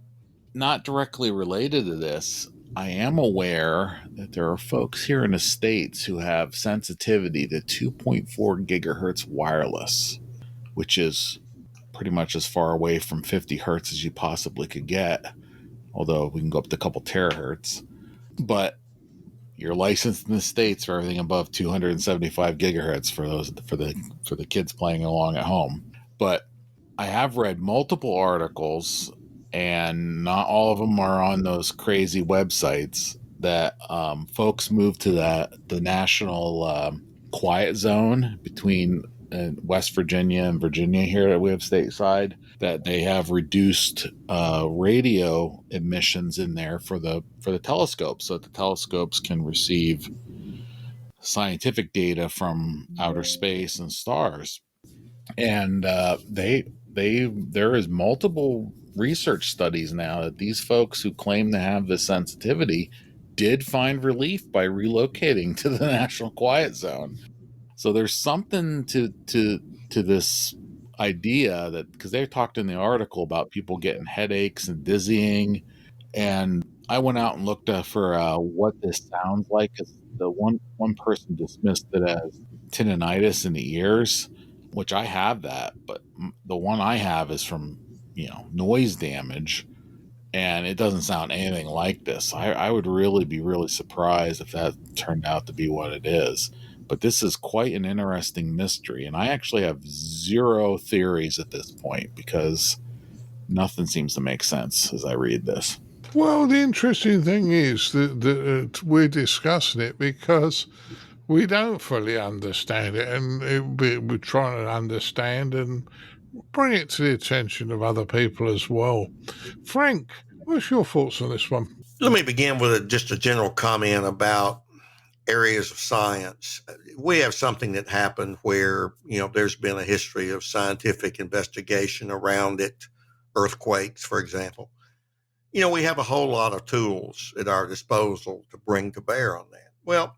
not directly related to this, I am aware that there are folks here in the States who have sensitivity to 2.4 gigahertz wireless, which is pretty much as far away from 50 hertz as you possibly could get, although we can go up to a couple terahertz. But you're licensed in the States for everything above 275 gigahertz for the kids playing along at home. But I have read multiple articles, and not all of them are on those crazy websites, that folks move to the national quiet zone between West Virginia and Virginia here that we have stateside, that they have reduced radio emissions in there for the telescopes, so that the telescopes can receive scientific data from outer space and stars. And there is multiple research studies now that these folks who claim to have this sensitivity did find relief by relocating to the national quiet zone. So there's something to this idea, that because they talked in the article about people getting headaches and dizzying, and I went out and looked for what this sounds like, because the one person dismissed it as tinnitus in the ears, which I have that, but the one I have is from noise damage, and it doesn't sound anything like this. I would really be surprised if that turned out to be what it is. But this is quite an interesting mystery, and I actually have zero theories at this point, because nothing seems to make sense as I read this. Well, the interesting thing is that we're discussing it because we don't fully understand it, and we're trying to understand and bring it to the attention of other people as well. Frank, what's your thoughts on this one? Let me begin with just a general comment about areas of science. We have something that happened where, there's been a history of scientific investigation around it, earthquakes, for example. We have a whole lot of tools at our disposal to bring to bear on that. Well,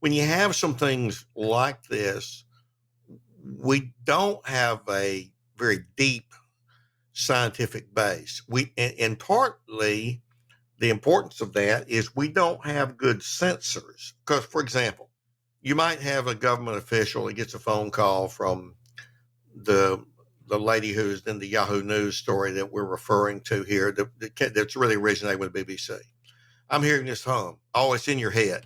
when you have some things like this, we don't have a very deep scientific base. And partly the importance of that is we don't have good sensors. Because, for example, you might have a government official that gets a phone call from the lady who's in the Yahoo News story that we're referring to here, that's really originated with BBC. I'm hearing this hum. Oh, it's in your head.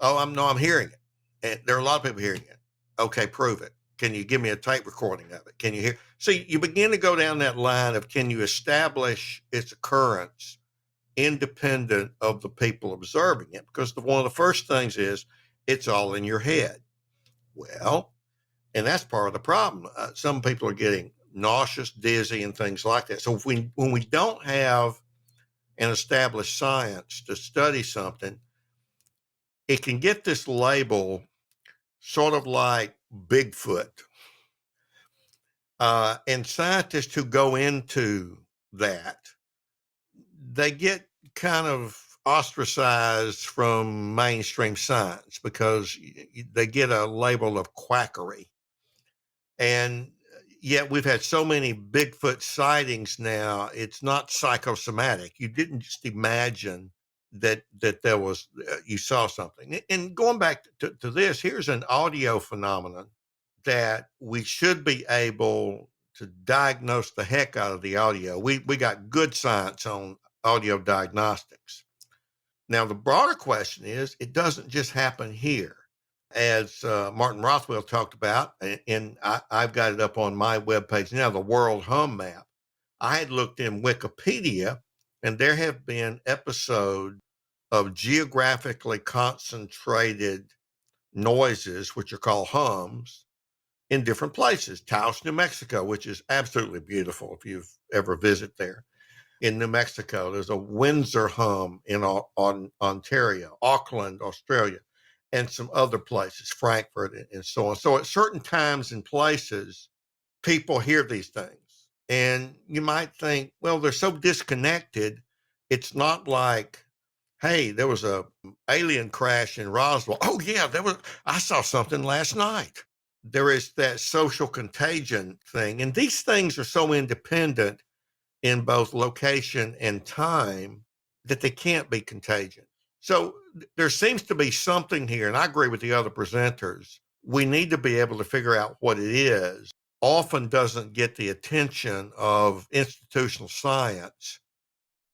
Oh, I'm hearing it. And there are a lot of people hearing it. Okay, prove it. Can you give me a tape recording of it? Can you hear? See, you begin to go down that line of, can you establish its occurrence independent of the people observing it? Because one of the first things is it's all in your head. Well, and that's part of the problem. Some people are getting nauseous, dizzy, and things like that. So when we don't have an established science to study something, it can get this label sort of like Bigfoot. And scientists who go into that, they get kind of ostracized from mainstream science because they get a label of quackery. And yet we've had so many Bigfoot sightings now, it's not psychosomatic. You didn't just imagine that there was, you saw something. And going back to this, here's an audio phenomenon that we should be able to diagnose the heck out of the audio. We got good science on audio diagnostics. Now, the broader question is, it doesn't just happen here. As Martin Rothwell talked about, and I've got it up on my webpage now, the World Hum Map. I had looked in Wikipedia, and there have been episodes of geographically concentrated noises, which are called hums, in different places. Taos, New Mexico, which is absolutely beautiful if you've ever visited there. In New Mexico, there's a Windsor hum in Ontario, Auckland, Australia, and some other places, Frankfurt and so on. So at certain times and places, people hear these things. And you might think, well, they're so disconnected. It's not like, hey, there was a alien crash in Roswell. Oh yeah, I saw something last night. There is that social contagion thing. And these things are so independent in both location and time that they can't be contagion. So there seems to be something here, and I agree with the other presenters. We need to be able to figure out what it is. Often doesn't get the attention of institutional science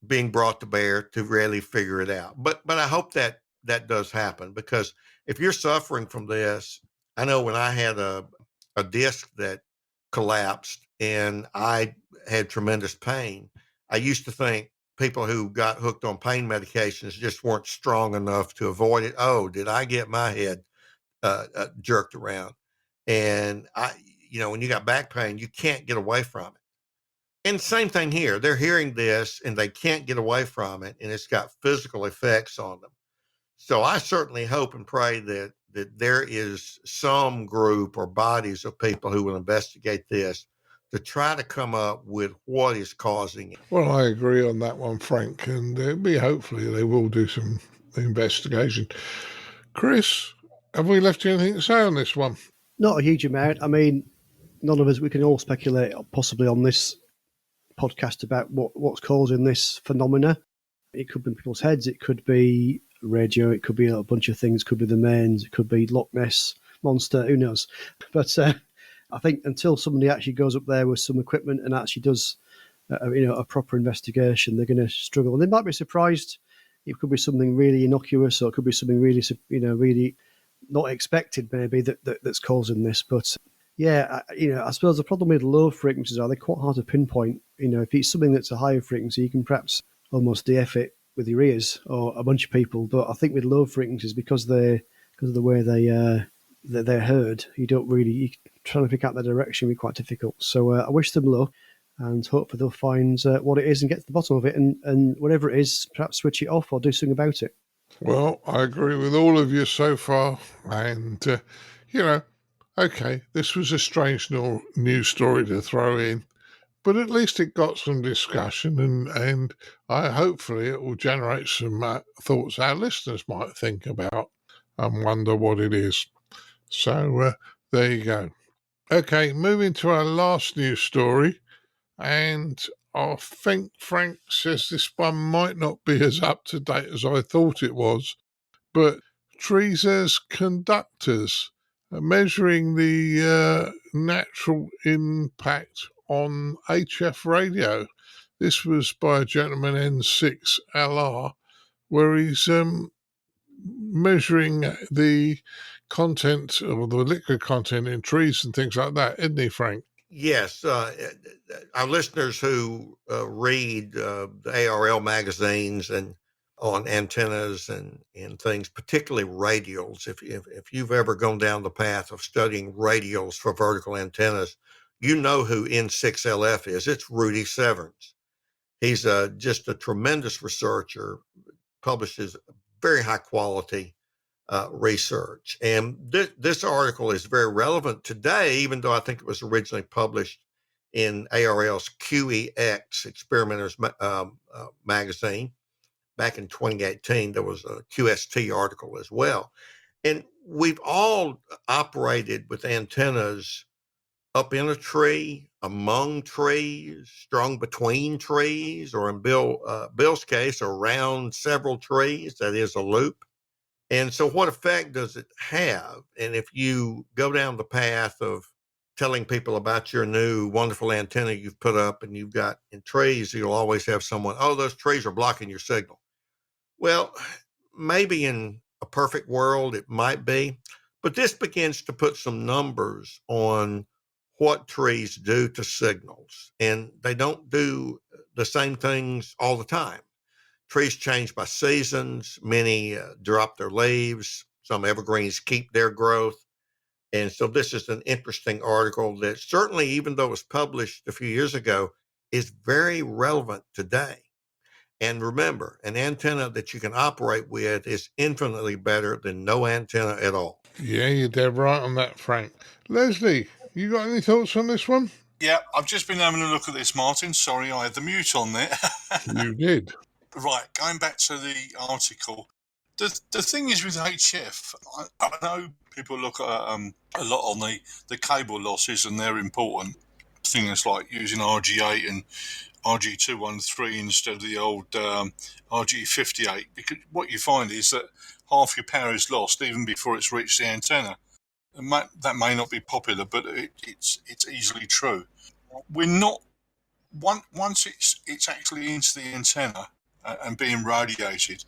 being brought to bear to really figure it out. But I hope that does happen, because if you're suffering from this, I know when I had a disc that collapsed and I had tremendous pain, I used to think people who got hooked on pain medications just weren't strong enough to avoid it. Oh, did I get my head jerked around? And when you got back pain, you can't get away from it. And same thing here. They're hearing this and they can't get away from it, and it's got physical effects on them. So I certainly hope and pray that there is some group or bodies of people who will investigate this to try to come up with what is causing it. Well, I agree on that one, Frank, and hopefully they will do some investigation. Chris, have we left you anything to say on this one? Not a huge amount. I mean, none of us, we can all speculate possibly on this podcast about what's causing this phenomena. It could be in people's heads, it could be radio, it could be a bunch of things, it could be the mains, it could be Loch Ness Monster, who knows. But I think until somebody actually goes up there with some equipment and actually does a proper investigation, they're going to struggle. And they might be surprised. It could be something really innocuous, or it could be something really, really not expected maybe that's causing this. But yeah, I suppose the problem with low frequencies are they're quite hard to pinpoint. If it's something that's a higher frequency, you can perhaps almost DF it with your ears or a bunch of people. But I think with low frequencies, because of the way they're heard, you trying to pick out the direction will be quite difficult. So I wish them luck, and hopefully they'll find what it is and get to the bottom of it, and whatever it is, perhaps switch it off or do something about it. Well, I agree with all of you so far, and okay, this was a strange news story to throw in, but at least it got some discussion, and hopefully it will generate some thoughts our listeners might think about and wonder what it is. So there you go. Okay, moving to our last news story, and I think Frank says this one might not be as up to date as I thought it was, but Teresa's Conductors, measuring the natural impact on HF radio. This was by a gentleman N6LR, where he's measuring the content or the liquid content in trees and things like that, isn't he, Frank? Yes, our listeners who read the ARRL magazines and on antennas and things, particularly radials, if you've ever gone down the path of studying radials for vertical antennas, you know who N6LF is. It's Rudy Severns. He's just a tremendous researcher, publishes very high quality research. And this article is very relevant today, even though I think it was originally published in ARRL's QEX Experimenters magazine back in 2018. There was a QST article as well. And we've all operated with antennas up in a tree, among trees, strung between trees, or in Bill's case, around several trees. That is a loop. And so what effect does it have? And if you go down the path of telling people about your new wonderful antenna you've put up and you've got in trees, you'll always have someone, oh, those trees are blocking your signal. Well, maybe in a perfect world it might be, but this begins to put some numbers on what trees do to signals. And they don't do the same things all the time. Trees change by seasons. Many drop their leaves. Some evergreens keep their growth. And so this is an interesting article that certainly, even though it was published a few years ago, is very relevant today. And remember, an antenna that you can operate with is infinitely better than no antenna at all. Yeah, you're dead right on that, Frank. Leslie, you got any thoughts on this one? Yeah, I've just been having a look at this, Martin. Sorry, I had the mute on there. You did. Right, going back to the article, the thing is with HF, I know people look at a lot on the cable losses, and they're important. Things like using RG8 and RG213 instead of the old RG58, because what you find is that half your power is lost even before it's reached the antenna. And that may not be popular, but it's easily true. We're not once it's actually into the antenna and being radiated,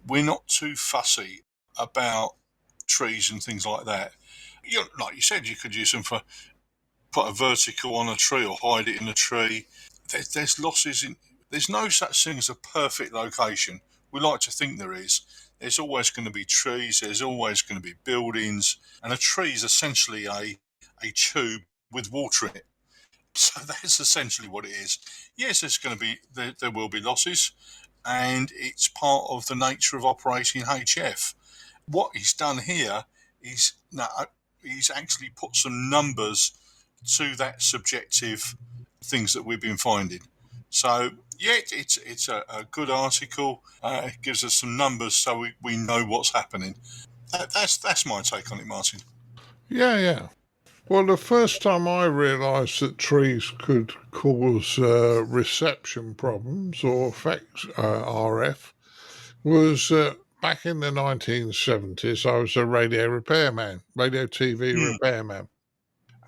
we're not too fussy about trees and things like that. Like you said, you could use them for put a vertical on a tree or hide it in a tree. There's losses in. There's no such thing as a perfect location. We like to think there is. There's always going to be trees. There's always going to be buildings, and a tree is essentially a tube with water in it. So that's essentially what it is. Yes, there's going to be there will be losses, and it's part of the nature of operating HF. What he's done here is he's actually put some numbers to that subjective things that we've been finding. So yeah, it's a good article. It gives us some numbers so we know what's happening. That's my take on it, Martin. Yeah. Well, the first time I realised that trees could cause reception problems or affect RF was back in the 1970s. I was a radio TV repairman.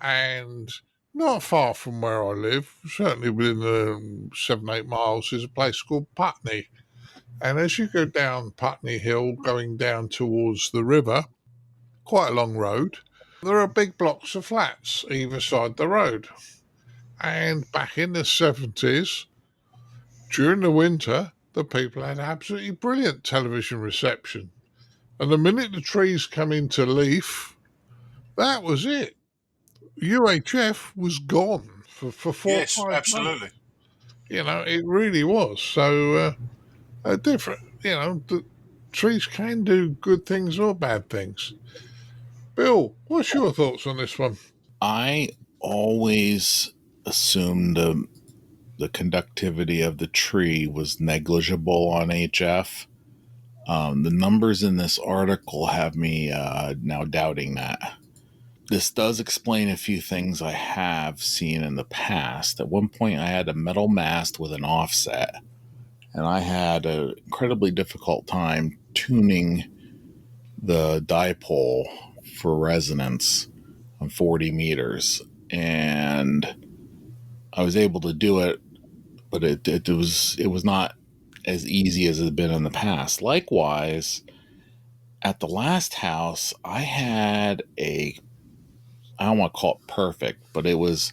And not far from where I live, certainly within 7-8 miles, is a place called Putney. And as you go down Putney Hill, going down towards the river, quite a long road, there are big blocks of flats either side the road. And back in the 70s, during the winter, the people had absolutely brilliant television reception. And the minute the trees come into leaf, that was it. UHF was gone for 4 or 5 months. Absolutely. It really was. So different. The trees can do good things or bad things. Bill, what's your thoughts on this one? I always assumed the conductivity of the tree was negligible on HF. The numbers in this article have me now doubting that. This does explain a few things I have seen in the past. At one point, I had a metal mast with an offset, and I had an incredibly difficult time tuning the dipole for resonance on 40 meters. And I was able to do it, but it was not as easy as it had been in the past. Likewise, at the last house, I had I don't want to call it perfect, but it was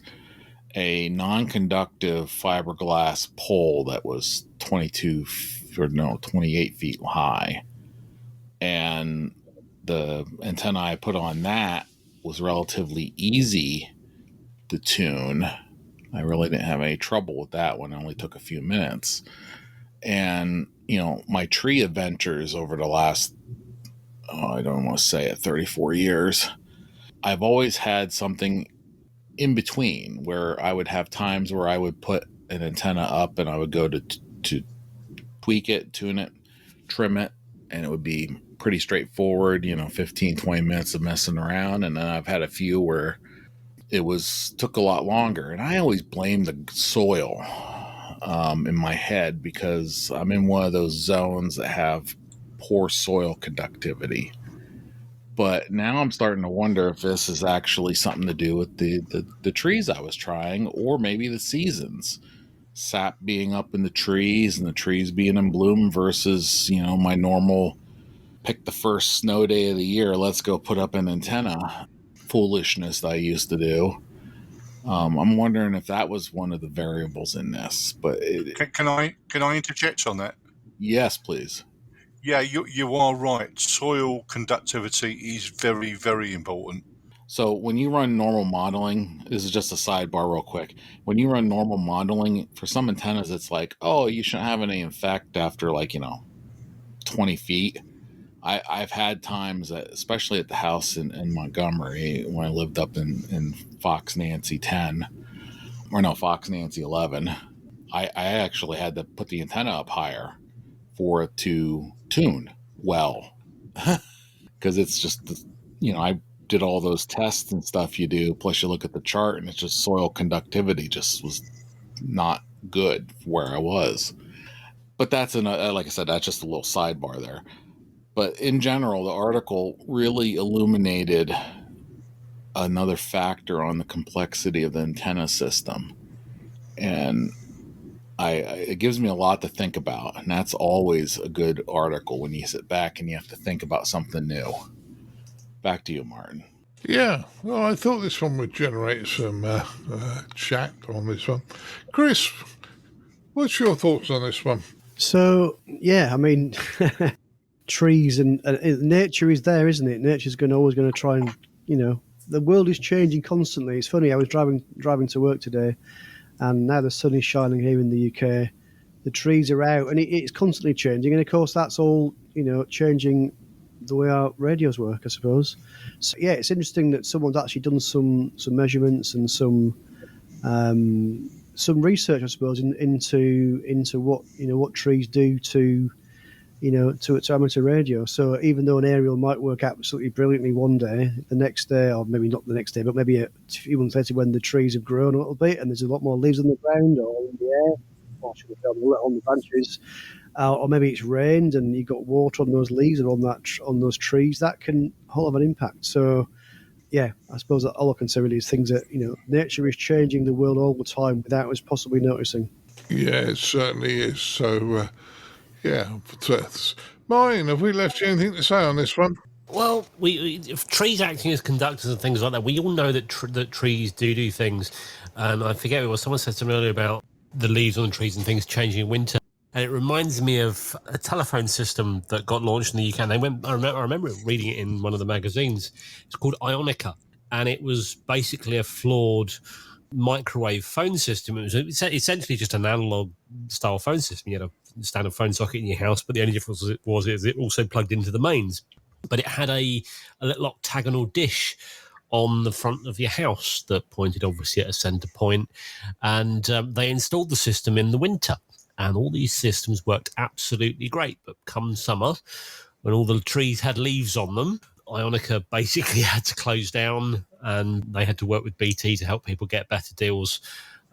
a non-conductive fiberglass pole that was 28 feet high. And the antenna I put on that was relatively easy to tune. I really didn't have any trouble with that one. It only took a few minutes. And, my tree adventures over the last, I don't want to say it, 34 years, I've always had something in between where I would have times where I would put an antenna up and I would go to tweak it, tune it, trim it, and it would be pretty straightforward, 15, 20 minutes of messing around. And then I've had a few where it took a lot longer. And I always blame the soil in my head because I'm in one of those zones that have poor soil conductivity. But now I'm starting to wonder if this is actually something to do with the trees I was trying, or maybe the seasons. Sap being up in the trees and the trees being in bloom versus, my normal pick the first snow day of the year, let's go put up an antenna foolishness that I used to do. I'm wondering if that was one of the variables in this. But Can I interject on that? Yes, please. Yeah, you are right. Soil conductivity is very, very important. So when you run normal modeling, this is just a sidebar real quick. When you run normal modeling, for some antennas, it's like, oh, you shouldn't have any effect after 20 feet. I've had times, especially at the house in Montgomery, when I lived up in Fox Nancy 10, or no, Fox Nancy 11, I actually had to put the antenna up higher for it to tune well. Because it's just, I did all those tests and stuff you do, plus you look at the chart and it's just soil conductivity just was not good where I was. But that's, like I said, that's just a little sidebar there. But in general, the article really illuminated another factor on the complexity of the antenna system. And it gives me a lot to think about. And that's always a good article when you sit back and you have to think about something new. Back to you, Martin. Yeah, well, I thought this one would generate some chat on this one. Chris, what's your thoughts on this one? So, yeah, I mean, trees and nature is there, isn't it? Nature's always going to try and, the world is changing constantly. It's funny, I was driving to work today, and now the sun is shining here in the UK. The trees are out, and it's constantly changing. And, of course, that's all, changing the way our radios work, I suppose. So, yeah, it's interesting that someone's actually done some measurements and some research, I suppose, into what trees do to amateur radio. So even though an aerial might work absolutely brilliantly one day, the next day, or maybe not the next day, but maybe a few months later when the trees have grown a little bit and there's a lot more leaves on the ground or in the air, or should have on the branches, or maybe it's rained and you've got water on those leaves or on those trees, that can have an impact. So yeah, I suppose that all I can say really is things that, nature is changing the world all the time without us possibly noticing. Yeah, it certainly is. So, yeah. Martin, have we left you anything to say on this one? Well, if trees acting as conductors and things like that, we all know that trees do things. And I forget what someone said to me earlier about the leaves on the trees and things changing in winter. And it reminds me of a telephone system that got launched in the UK. And I remember reading it in one of the magazines. It's called Ionica. And it was basically a flawed microwave phone system. It was essentially just an analog style phone system. You had a standard phone socket in your house, but the only difference was it also plugged into the mains. But it had a little octagonal dish on the front of your house that pointed obviously at a center point. And they installed the system in the winter. And all these systems worked absolutely great. But come summer, when all the trees had leaves on them, Ionica basically had to close down and they had to work with BT to help people get better deals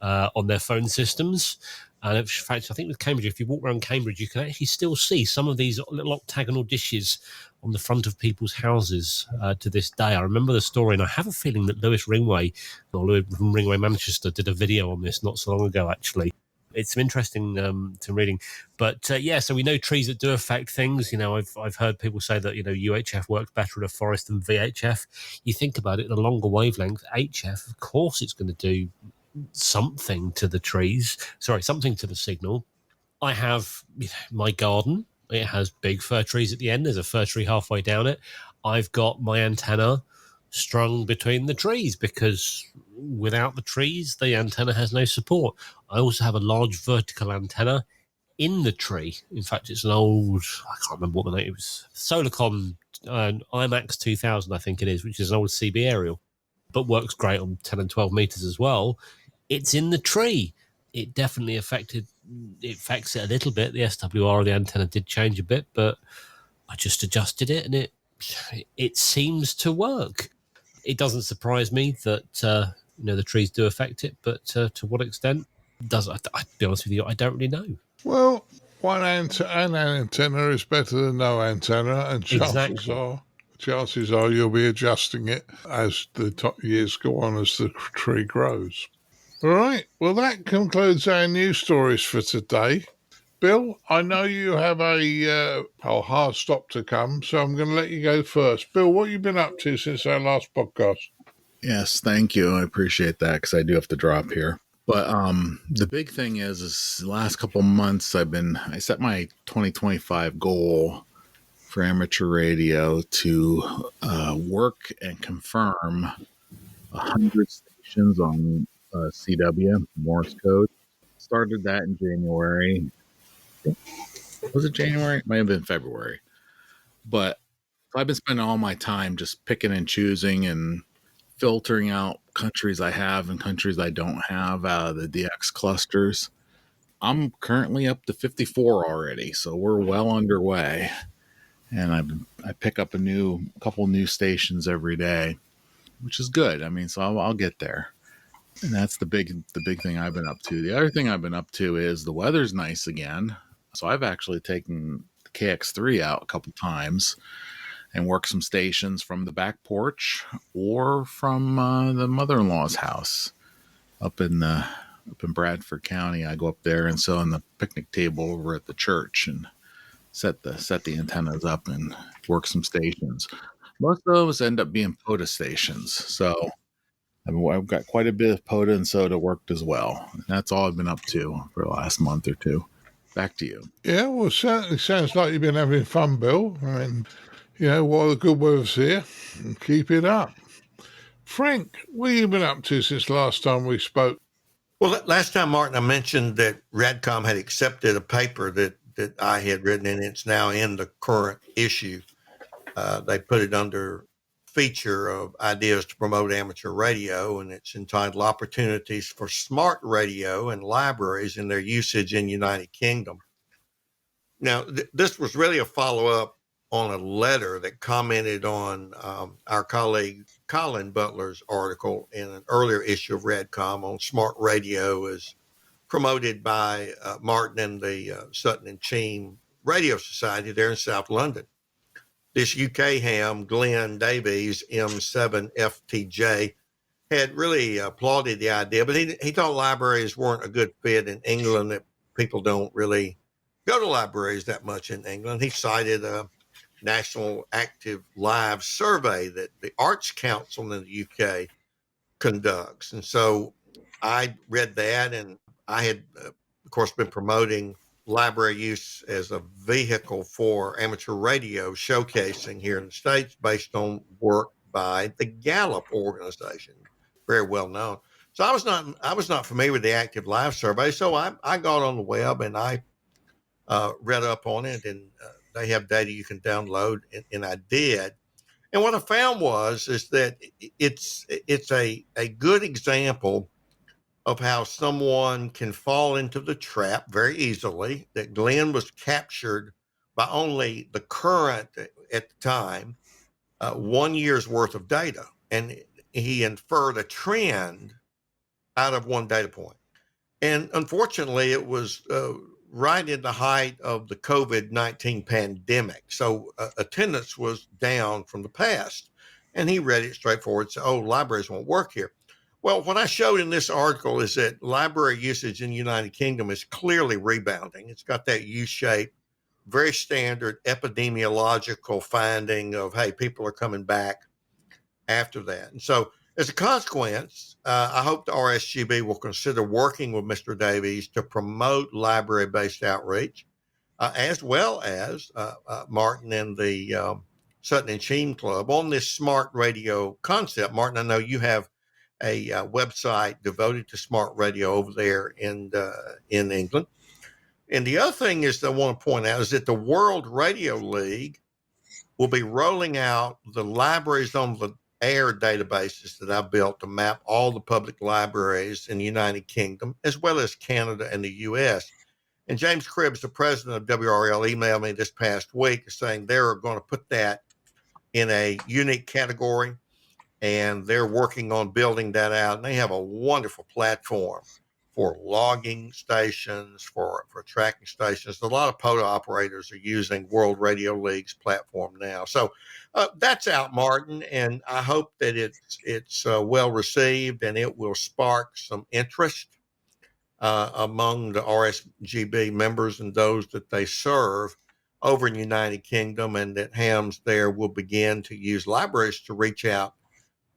on their phone systems. And in fact, I think with Cambridge, if you walk around Cambridge, you can actually still see some of these little octagonal dishes on the front of people's houses to this day. I remember the story, and I have a feeling that Lewis from Ringway Manchester did a video on this not so long ago, actually. It's some interesting to reading. But so we know trees that do affect things. I've heard people say that, UHF works better in a forest than VHF. You think about it, the longer wavelength, HF, of course it's going to do something to the trees. Sorry, something to the signal. I have my garden. It has big fir trees at the end. There's a fir tree halfway down it. I've got my antenna strung between the trees because without the trees, the antenna has no support. I also have a large vertical antenna in the tree. In fact, it's an old, I can't remember what the name, it was Solarcon IMAX 2000, I think it is, which is an old CB aerial, but works great on 10 and 12 meters as well. It's in the tree. It definitely affects it a little bit. The SWR of the antenna did change a bit, but I just adjusted it and it seems to work. It doesn't surprise me that the trees do affect it, but to what extent does it? I'll be honest with you, I don't really know. Well, an antenna is better than no antenna, and chances are you'll be adjusting it as the years go on, as the tree grows. All right. Well, that concludes our news stories for today. Bill, I know you have a hard stop to come, so I'm going to let you go first. Bill, what have you been up to since our last podcast? Yes, thank you. I appreciate that because I do have to drop here. But the big thing is the last couple of months I set my 2025 goal for amateur radio to work and confirm 100 stations on CW, Morse code. Started that in January. Was it January? It might have been February. But I've been spending all my time just picking and choosing and filtering out countries I have and countries I don't have out of the DX clusters. I'm currently up to 54 already, so we're well underway. And I pick up a couple new stations every day, which is good. I mean, so I'll get there. And that's the big thing I've been up to. The other thing I've been up to is the weather's nice again. So I've actually taken the KX3 out a couple times and worked some stations from the back porch or from the mother-in-law's house up in Bradford County. I go up there and sit on the picnic table over at the church and set the antennas up and work some stations. Most of those end up being POTA stations. So I've got quite a bit of POTA and SOTA worked as well. And that's all I've been up to for the last month or two. Back to you. Yeah, well, it certainly sounds like you've been having fun, Bill. I mean, while the good weather's here, keep it up. Frank, what have you been up to since last time we spoke? Well, last time, Martin, I mentioned that Radcom had accepted a paper that I had written, and it's now in the current issue. They put it under feature of ideas to promote amateur radio, and it's entitled Opportunities for Smart Radio and Libraries and Their Usage in United Kingdom. Now, this was really a follow-up on a letter that commented on our colleague Colin Butler's article in an earlier issue of Radcom on smart radio as promoted by Martin and the Sutton and Cheam Radio Society there in South London. This UK ham, Glenn Davies, M7FTJ, had really applauded the idea, but he thought libraries weren't a good fit in England, that people don't really go to libraries that much in England. He cited a National Active Live survey that the Arts Council in the UK conducts. And so I read that, and I had, of course, been promoting library use as a vehicle for amateur radio showcasing here in the States based on work by the Gallup organization, very well known. So I was not familiar with the Active Live survey, so I got on the web and I read up on it, and they have data you can download, and I did. And what I found is that it's a good example of how someone can fall into the trap very easily, that Glenn was captured by only the current, at the time, 1 year's worth of data. And he inferred a trend out of one data point. And unfortunately, it was right in the height of the COVID-19 pandemic. So attendance was down from the past. And he read it straightforward and said, libraries won't work here. Well, what I showed in this article is that library usage in the United Kingdom is clearly rebounding. It's got that U-shape, very standard epidemiological finding of, hey, people are coming back after that. And so as a consequence, I hope the RSGB will consider working with Mr. Davies to promote library-based outreach, as well as Martin and the Sutton and Sheen Club on this smart radio concept. Martin, I know you have a website devoted to smart radio over there in England. And the other thing is that I want to point out is that the World Radio League will be rolling out the libraries on the AIR databases that I built to map all the public libraries in the United Kingdom, as well as Canada and the US. And James Cribbs, the president of WRL, emailed me this past week saying they're going to put that in a unique category, and they're working on building that out. And they have a wonderful platform for logging stations, for tracking stations. A lot of POTA operators are using World Radio League's platform now. So that's out, Martin, and I hope that it's well received and it will spark some interest among the RSGB members and those that they serve over in the United Kingdom, and that hams there will begin to use libraries to reach out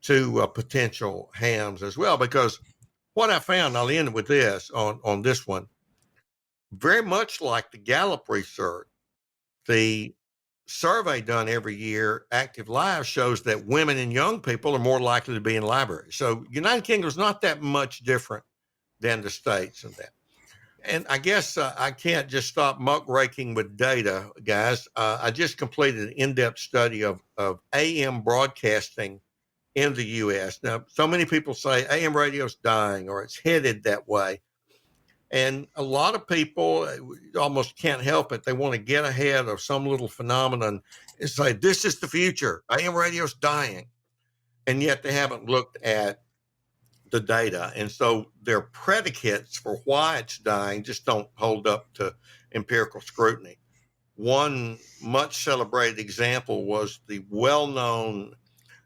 to potential hams as well. Because what I found, I'll end with this on this one, very much like the Gallup research, the survey done every year, Active Live, shows that women and young people are more likely to be in libraries. So United Kingdom is not that much different than the States in that. And I guess I can't just stop muckraking with data, guys. I just completed an in-depth study of AM broadcasting in the U.S. Now, so many people say AM radio's dying or it's headed that way. And a lot of people almost can't help it. They want to get ahead of some little phenomenon and say, this is the future. AM radio's dying. And yet they haven't looked at the data. And so their predicates for why it's dying just don't hold up to empirical scrutiny. One much celebrated example was the well-known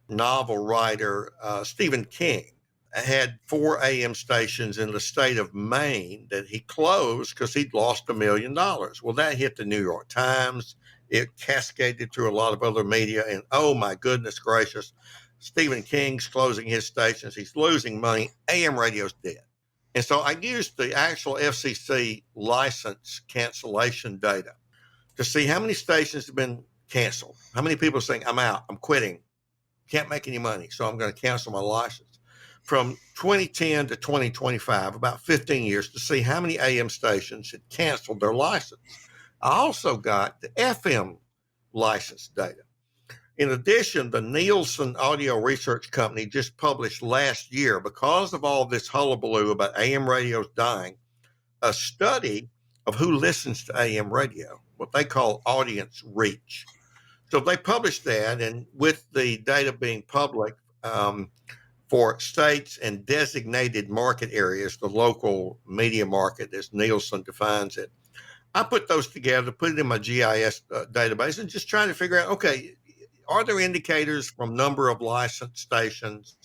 novel writer Stephen King. Had 4 AM stations in the state of Maine that he closed because he'd lost $1 million. Well, that hit the New York Times. It cascaded through a lot of other media. And oh my goodness gracious, Stephen King's closing his stations. He's losing money. AM radio's dead. And so I used the actual FCC license cancellation data to see how many stations have been canceled. How many people are saying, I'm out, I'm quitting, can't make any money, so I'm going to cancel my license. From 2010 to 2025, about 15 years, to see how many AM stations had canceled their license. I also got the FM license data. In addition, the Nielsen Audio Research Company just published last year, because of all this hullabaloo about AM radios dying, a study of who listens to AM radio, what they call audience reach. So they published that, and with the data being public for states and designated market areas, the local media market as Nielsen defines it, I put those together, put it in my GIS database, and just trying to figure out, okay, are there indicators from number of licensed stations,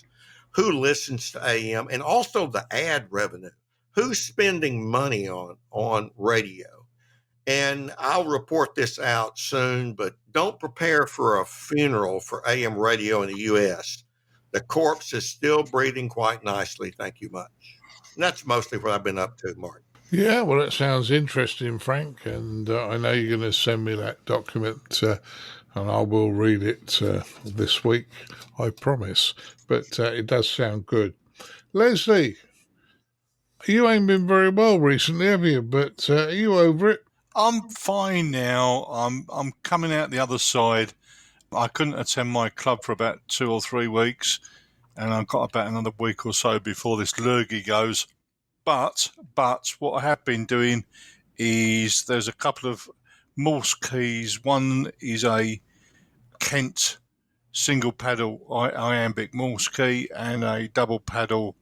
who listens to AM, and also the ad revenue, who's spending money on radio? And I'll report this out soon, but don't prepare for a funeral for AM radio in the U.S. The corpse is still breathing quite nicely. Thank you much. And that's mostly what I've been up to, Martin. Yeah, well, that sounds interesting, Frank. And I know you're going to send me that document, and I will read it this week, I promise. But it does sound good. Leslie, you ain't been very well recently, have you? But are you over it? I'm fine now. I'm coming out the other side. I couldn't attend my club for about 2 or 3 weeks, and I've got about another week or so before this lurgy goes. But what I have been doing is there's a couple of Morse keys. One is a Kent single paddle iambic Morse key and a double paddle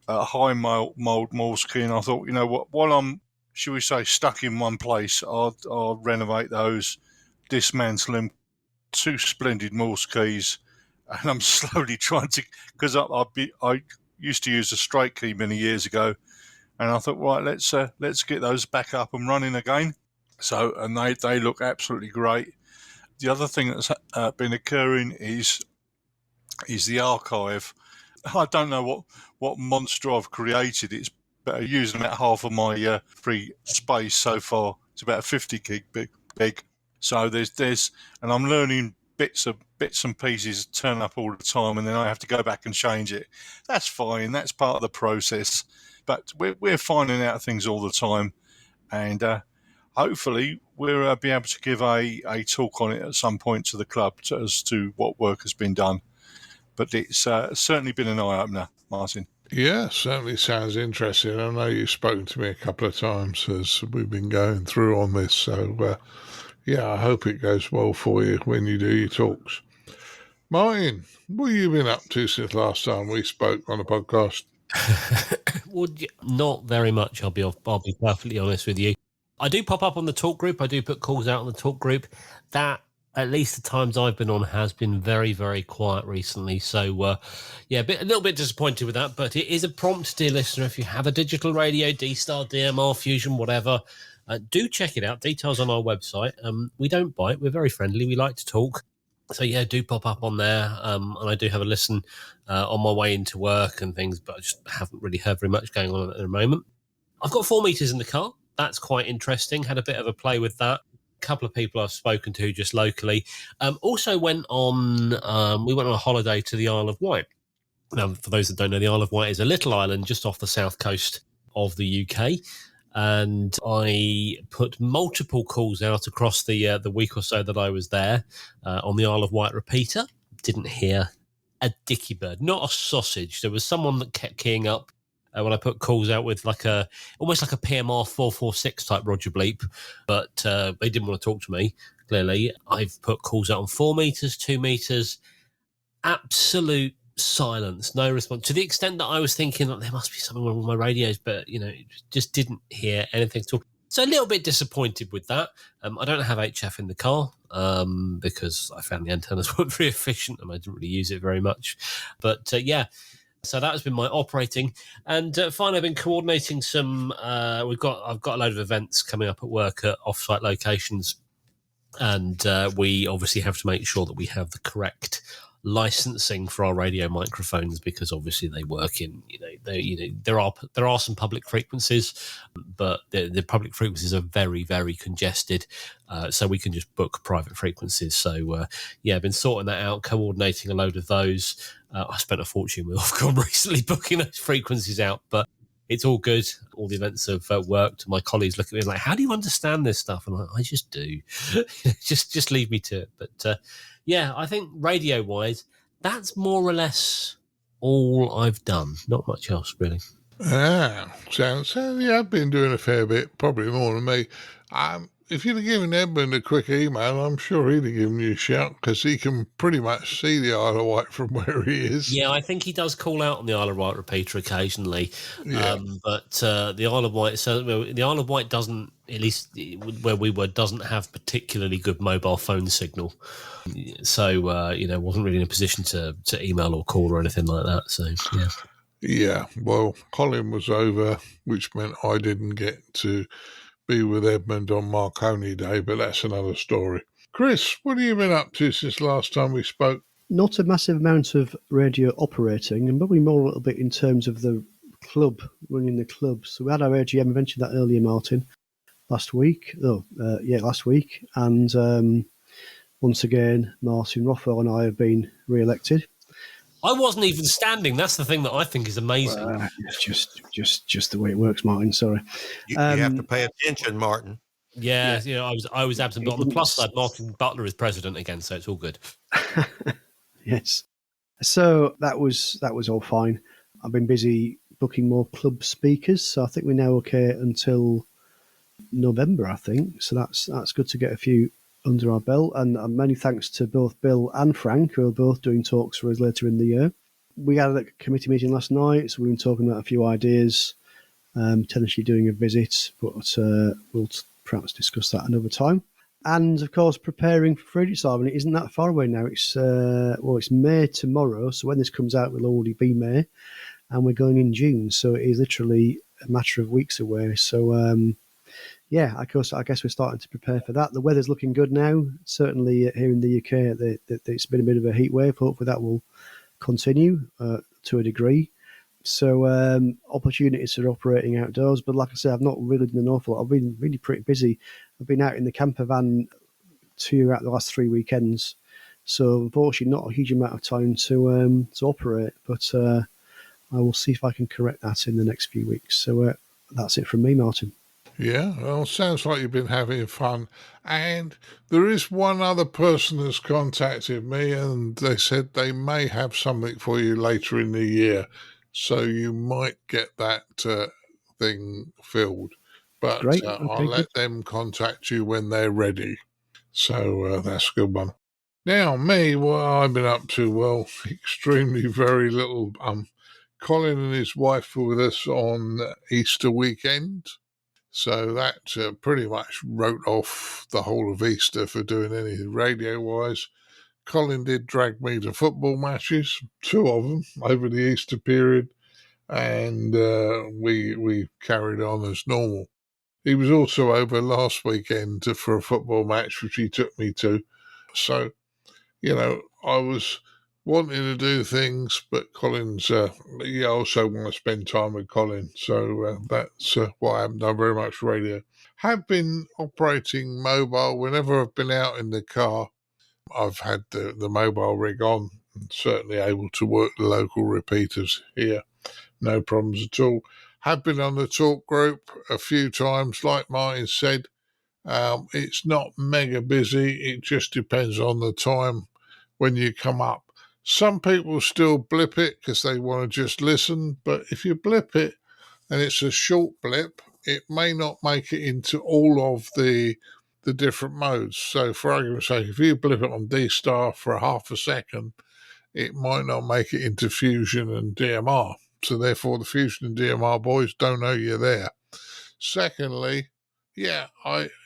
high mold Morse key. And I thought, you know what, while I'm, should we say, stuck in one place, I'll renovate those, dismantle them. 2 splendid Morse keys, and I'm slowly trying to, because I used to use a straight key many years ago, and I thought, right, let's get those back up and running again. So, and they look absolutely great. The other thing that's been occurring is the archive. I don't know what monster I've created. It's using about half of my free space so far. It's about 50 gig big. So there's, and I'm learning bits and pieces turn up all the time, and then I have to go back and change it. That's fine. That's part of the process. But we're finding out things all the time, and hopefully we'll be able to give a talk on it at some point to the club as to what work has been done. But it's certainly been an eye-opener, Martin. Yeah, certainly sounds interesting. I know you've spoken to me a couple of times as we've been going through on this. So, yeah, I hope it goes well for you when you do your talks. Martin, what have you been up to since last time we spoke on the podcast? Well, not very much. I'll be perfectly honest with you. I do pop up on the talk group. I do put calls out on the talk group. That, at least the times I've been on, has been very, very quiet recently. So, yeah, a little bit disappointed with that. But it is a prompt, dear listener. If you have a digital radio, D-Star, DMR, Fusion, whatever, do check it out. Details on our website. We don't bite. We're very friendly. We like to talk. So, yeah, do pop up on there. And I do have a listen on my way into work and things, but I just haven't really heard very much going on at the moment. I've got 4 meters in the car. That's quite interesting. Had a bit of a play with that. A couple of people I've spoken to just locally. Also went on, we went on a holiday to the Isle of Wight. Now, for those that don't know, the Isle of Wight is a little island just off the south coast of the UK. And I put multiple calls out across the week or so that I was there on the Isle of Wight repeater. Didn't hear a dicky bird, not a sausage. There was someone that kept keying up when I put calls out with almost like a PMR 446 type Roger Bleep, but they didn't want to talk to me, clearly. I've put calls out on 4 meters, 2 meters, absolute silence, no response, to the extent that I was thinking that there must be something wrong with my radios, but, just didn't hear anything at all. So a little bit disappointed with that. I don't have HF in the car because I found the antennas weren't very efficient and I didn't really use it very much. But, yeah. So that has been my operating, and finally I've been coordinating some. I've got a load of events coming up at work at off-site locations, and we obviously have to make sure that we have the correct licensing for our radio microphones, because obviously they work in there are some public frequencies, but the public frequencies are very, very congested, so we can just book private frequencies. So I've been sorting that out, coordinating a load of those. I spent a fortune with Ofcom recently booking those frequencies out, but it's all good. All the events have worked. My colleagues look at me like, how do you understand this stuff? And I just do. just leave me to it. But I think radio-wise, that's more or less all I've done. Not much else, really. Sounds. Yeah, I've been doing a fair bit, probably more than me. If you'd have given Edmund a quick email, I'm sure he'd have given you a shout, because he can pretty much see the Isle of Wight from where he is. Yeah, I think he does call out on the Isle of Wight repeater occasionally. Yeah. But the Isle of Wight, the Isle of Wight doesn't, at least where we were, doesn't have particularly good mobile phone signal. So, wasn't really in a position to email or call or anything like that. So, yeah. Yeah, well, Colin was over, which meant I didn't get to be with Edmund on Marconi Day, but that's another story. Chris, what have you been up to since last time we spoke? Not a massive amount of radio operating, and probably more a little bit in terms of the club, running the club. So we had our AGM, I mentioned that earlier, Martin, last week. Last week. And once again, Martin, Rothwell and I have been re-elected. I wasn't even standing. That's the thing that I think is amazing. It's just the way it works, Martin. Sorry. You have to pay attention, Martin. Yeah. I was absent. But on the plus side, Martin Butler is president again, so it's all good. Yes. So that was all fine. I've been busy booking more club speakers, so I think we're now okay until November, I think. So that's good to get a few under our belt, and many thanks to both Bill and Frank, who are both doing talks for us later in the year. We had a committee meeting last night, so we've been talking about a few ideas, potentially doing a visit, but we'll perhaps discuss that another time. And of course, preparing for Friedrichshafen. It isn't that far away now. It's May tomorrow, so when this comes out, it'll already be May. and we're going in June, so it is literally a matter of weeks away. So, yeah, I guess we're starting to prepare for that. The weather's looking good now. Certainly here in the UK, it's been a bit of a heat wave. Hopefully that will continue to a degree. So opportunities for operating outdoors. But like I said, I've not really done an awful lot. I've been really pretty busy. I've been out in the camper van 2 out of the last 3 weekends. So unfortunately, not a huge amount of time to operate. But I will see if I can correct that in the next few weeks. So that's it from me, Martin. Yeah, well, sounds like you've been having fun. And there is one other person that's contacted me, and they said they may have something for you later in the year. So you might get that thing filled. But Great. Okay, I'll let good. them contact you when they're ready. So that's a good one. Now, me, what I've been up to, well, extremely very little. Colin and his wife were with us on Easter weekend. So that pretty much wrote off the whole of Easter for doing anything radio-wise. Colin did drag me to football matches, 2 of them, over the Easter period, and we carried on as normal. He was also over last weekend for a football match, which he took me to. So, I was wanting to do things, but Colin's, I also want to spend time with Colin. So that's why I haven't done very much radio. Have been operating mobile whenever I've been out in the car. I've had the mobile rig on and certainly able to work the local repeaters here. No problems at all. Have been on the talk group a few times, like Martin said. It's not mega busy. It just depends on the time when you come up. Some people still blip it because they want to just listen, but if you blip it and it's a short blip, it may not make it into all of the different modes. So for argument's sake, if you blip it on D-Star for half a second, it might not make it into Fusion and DMR. So therefore the Fusion and DMR boys don't know you're there. Secondly, yeah,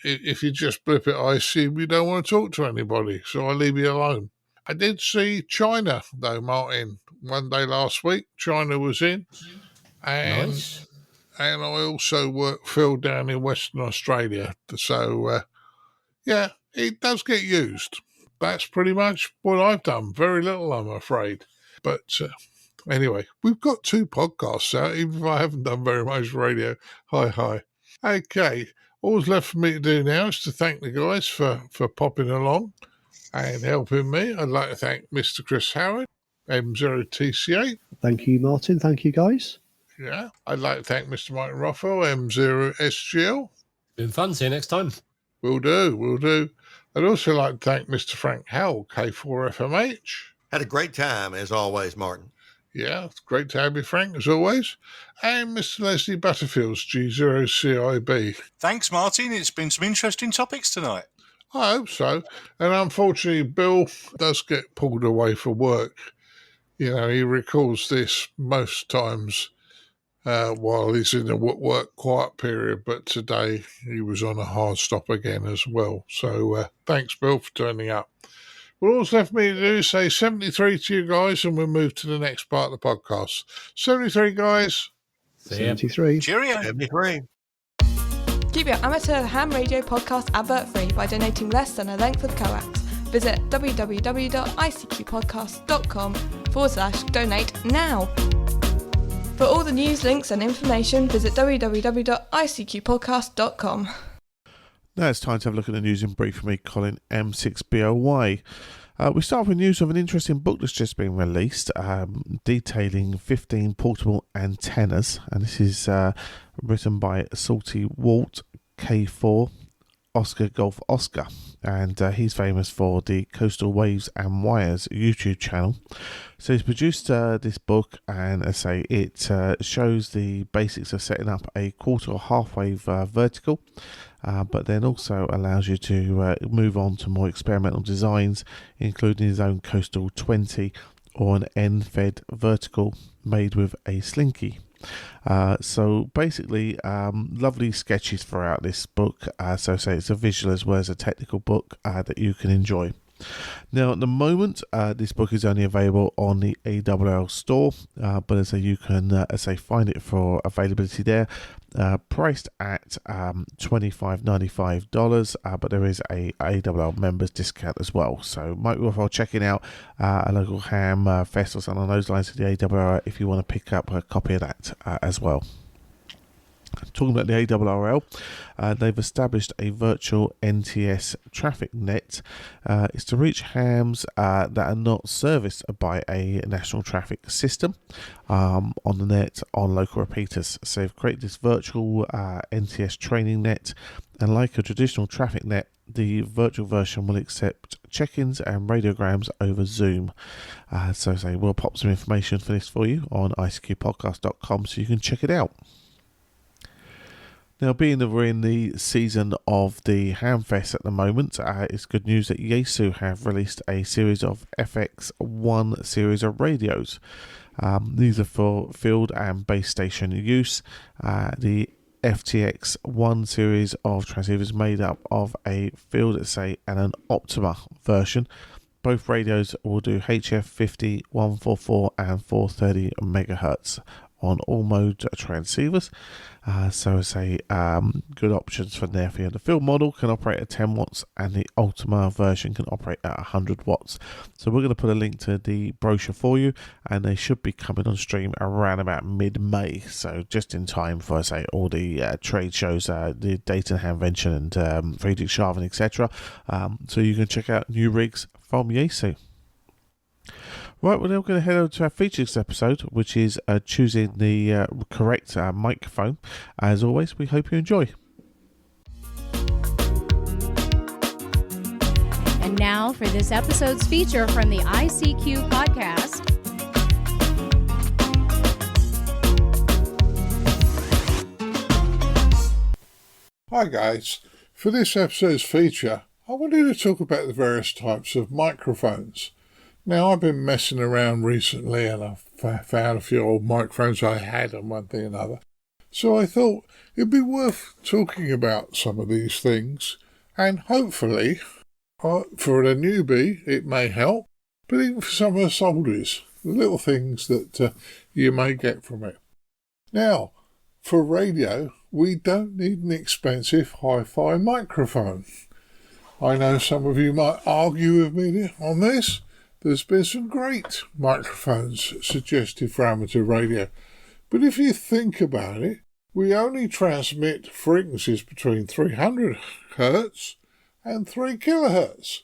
if you just blip it, I assume you don't want to talk to anybody, so I leave you alone. I did see China, though, Martin, one day last week. China was in. And, Nice. And I also work field down in Western Australia. So, yeah, it does get used. That's pretty much what I've done. Very little, I'm afraid. But anyway, we've got 2 podcasts out, even if I haven't done very much radio. Hi. Okay, all's left for me to do now is to thank the guys for popping along and helping me. I'd like to thank Mr. Chris Howard, M0TC8. Thank you, Martin. Thank you, guys. Yeah, I'd like to thank Mr. Martin Rothwell, M0SGL. Been fun. See you next time. Will do. I'd also like to thank Mr. Frank Howell, K4FMH. Had a great time, as always, Martin. Yeah, it's great to have you, Frank, as always. And Mr. Leslie Butterfields, G0CIB. Thanks, Martin. It's been some interesting topics tonight. I hope so. And unfortunately, Bill does get pulled away for work. He records this most times while he's in a work quiet period, but today he was on a hard stop again as well. So thanks, Bill, for turning up. Well, all's left me to do is say 73 to you guys, and we'll move to the next part of the podcast. 73, guys. 73. Cheerio. 73. Keep your amateur ham radio podcast advert free by donating less than a length of coax. Visit www.ICQPodcast.com/donate now. For all the news, links and information, visit www.ICQPodcast.com. Now it's time to have a look at the news in brief from me, Colin M6BOY. We start with news of an interesting book that's just been released, detailing 15 portable antennas, and this is written by Salty Walt K4 Oscar Golf Oscar, and he's famous for the Coastal Waves and Wires YouTube channel. So he's produced this book, and as I say, it shows the basics of setting up a quarter or half wave vertical, but then also allows you to move on to more experimental designs, including his own Coastal 20 or an end-fed vertical made with a slinky. So basically, lovely sketches throughout this book. So say it's a visual as well as a technical book that you can enjoy. Now, at the moment, this book is only available on the ARRL store, but as you can find it for availability there, priced at $25.95, but there is a ARRL members discount as well. So might be worthwhile checking out a local ham fest or something on those lines of the ARRL if you want to pick up a copy of that as well. Talking about the ARRL, they've established a virtual NTS traffic net. It's to reach hams that are not serviced by a national traffic system on the net on local repeaters. So they've created this virtual NTS training net, and like a traditional traffic net, the virtual version will accept check-ins and radiograms over Zoom. So we'll pop some information for this for you on ICQPodcast.com so you can check it out. Now, being that we're in the season of the Hamfest at the moment, it's good news that Yaesu have released a series of FX1 series of radios. These are for field and base station use. The FTX1 series of transceivers made up of a field, and an Optima version. Both radios will do HF 50, 144 and 430 megahertz on all mode transceivers. Good options from there for you. The field model can operate at 10 watts and the Ultima version can operate at 100 watts. So we're going to put a link to the brochure for you, and they should be coming on stream around about mid-May. So just in time for, all the trade shows, the Dayton Hamvention and Friedrichshafen, etc. So you can check out new rigs from Yaesu. Right, well, now we're going to head over to our features episode, which is choosing the correct microphone. As always, we hope you enjoy. And now for this episode's feature from the ICQ podcast. Hi guys, for this episode's feature, I wanted to talk about the various types of microphones. Now, I've been messing around recently and I've found a few old microphones I had and one thing and another. So I thought it'd be worth talking about some of these things, and hopefully, for a newbie, it may help, but even for some of the soldiers, the little things that you may get from it. Now, for radio, we don't need an expensive hi-fi microphone. I know some of you might argue with me on this. There's been some great microphones suggested for amateur radio, but if you think about it, we only transmit frequencies between 300 Hz and 3 kHz.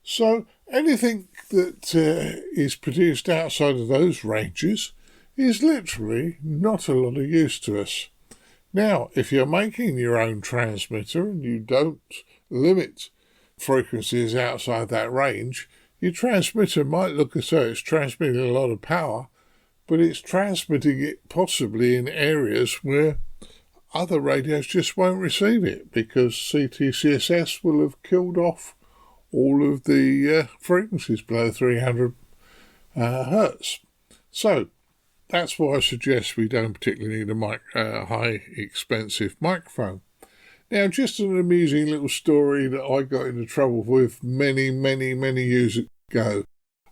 So anything that is produced outside of those ranges is literally not a lot of use to us. Now, if you're making your own transmitter and you don't limit frequencies outside that range, your transmitter might look as though it's transmitting a lot of power, but it's transmitting it possibly in areas where other radios just won't receive it because CTCSS will have killed off all of the frequencies below 300 Hertz. So that's why I suggest we don't particularly need a high expensive microphone. Now, just an amusing little story that I got into trouble with many years ago.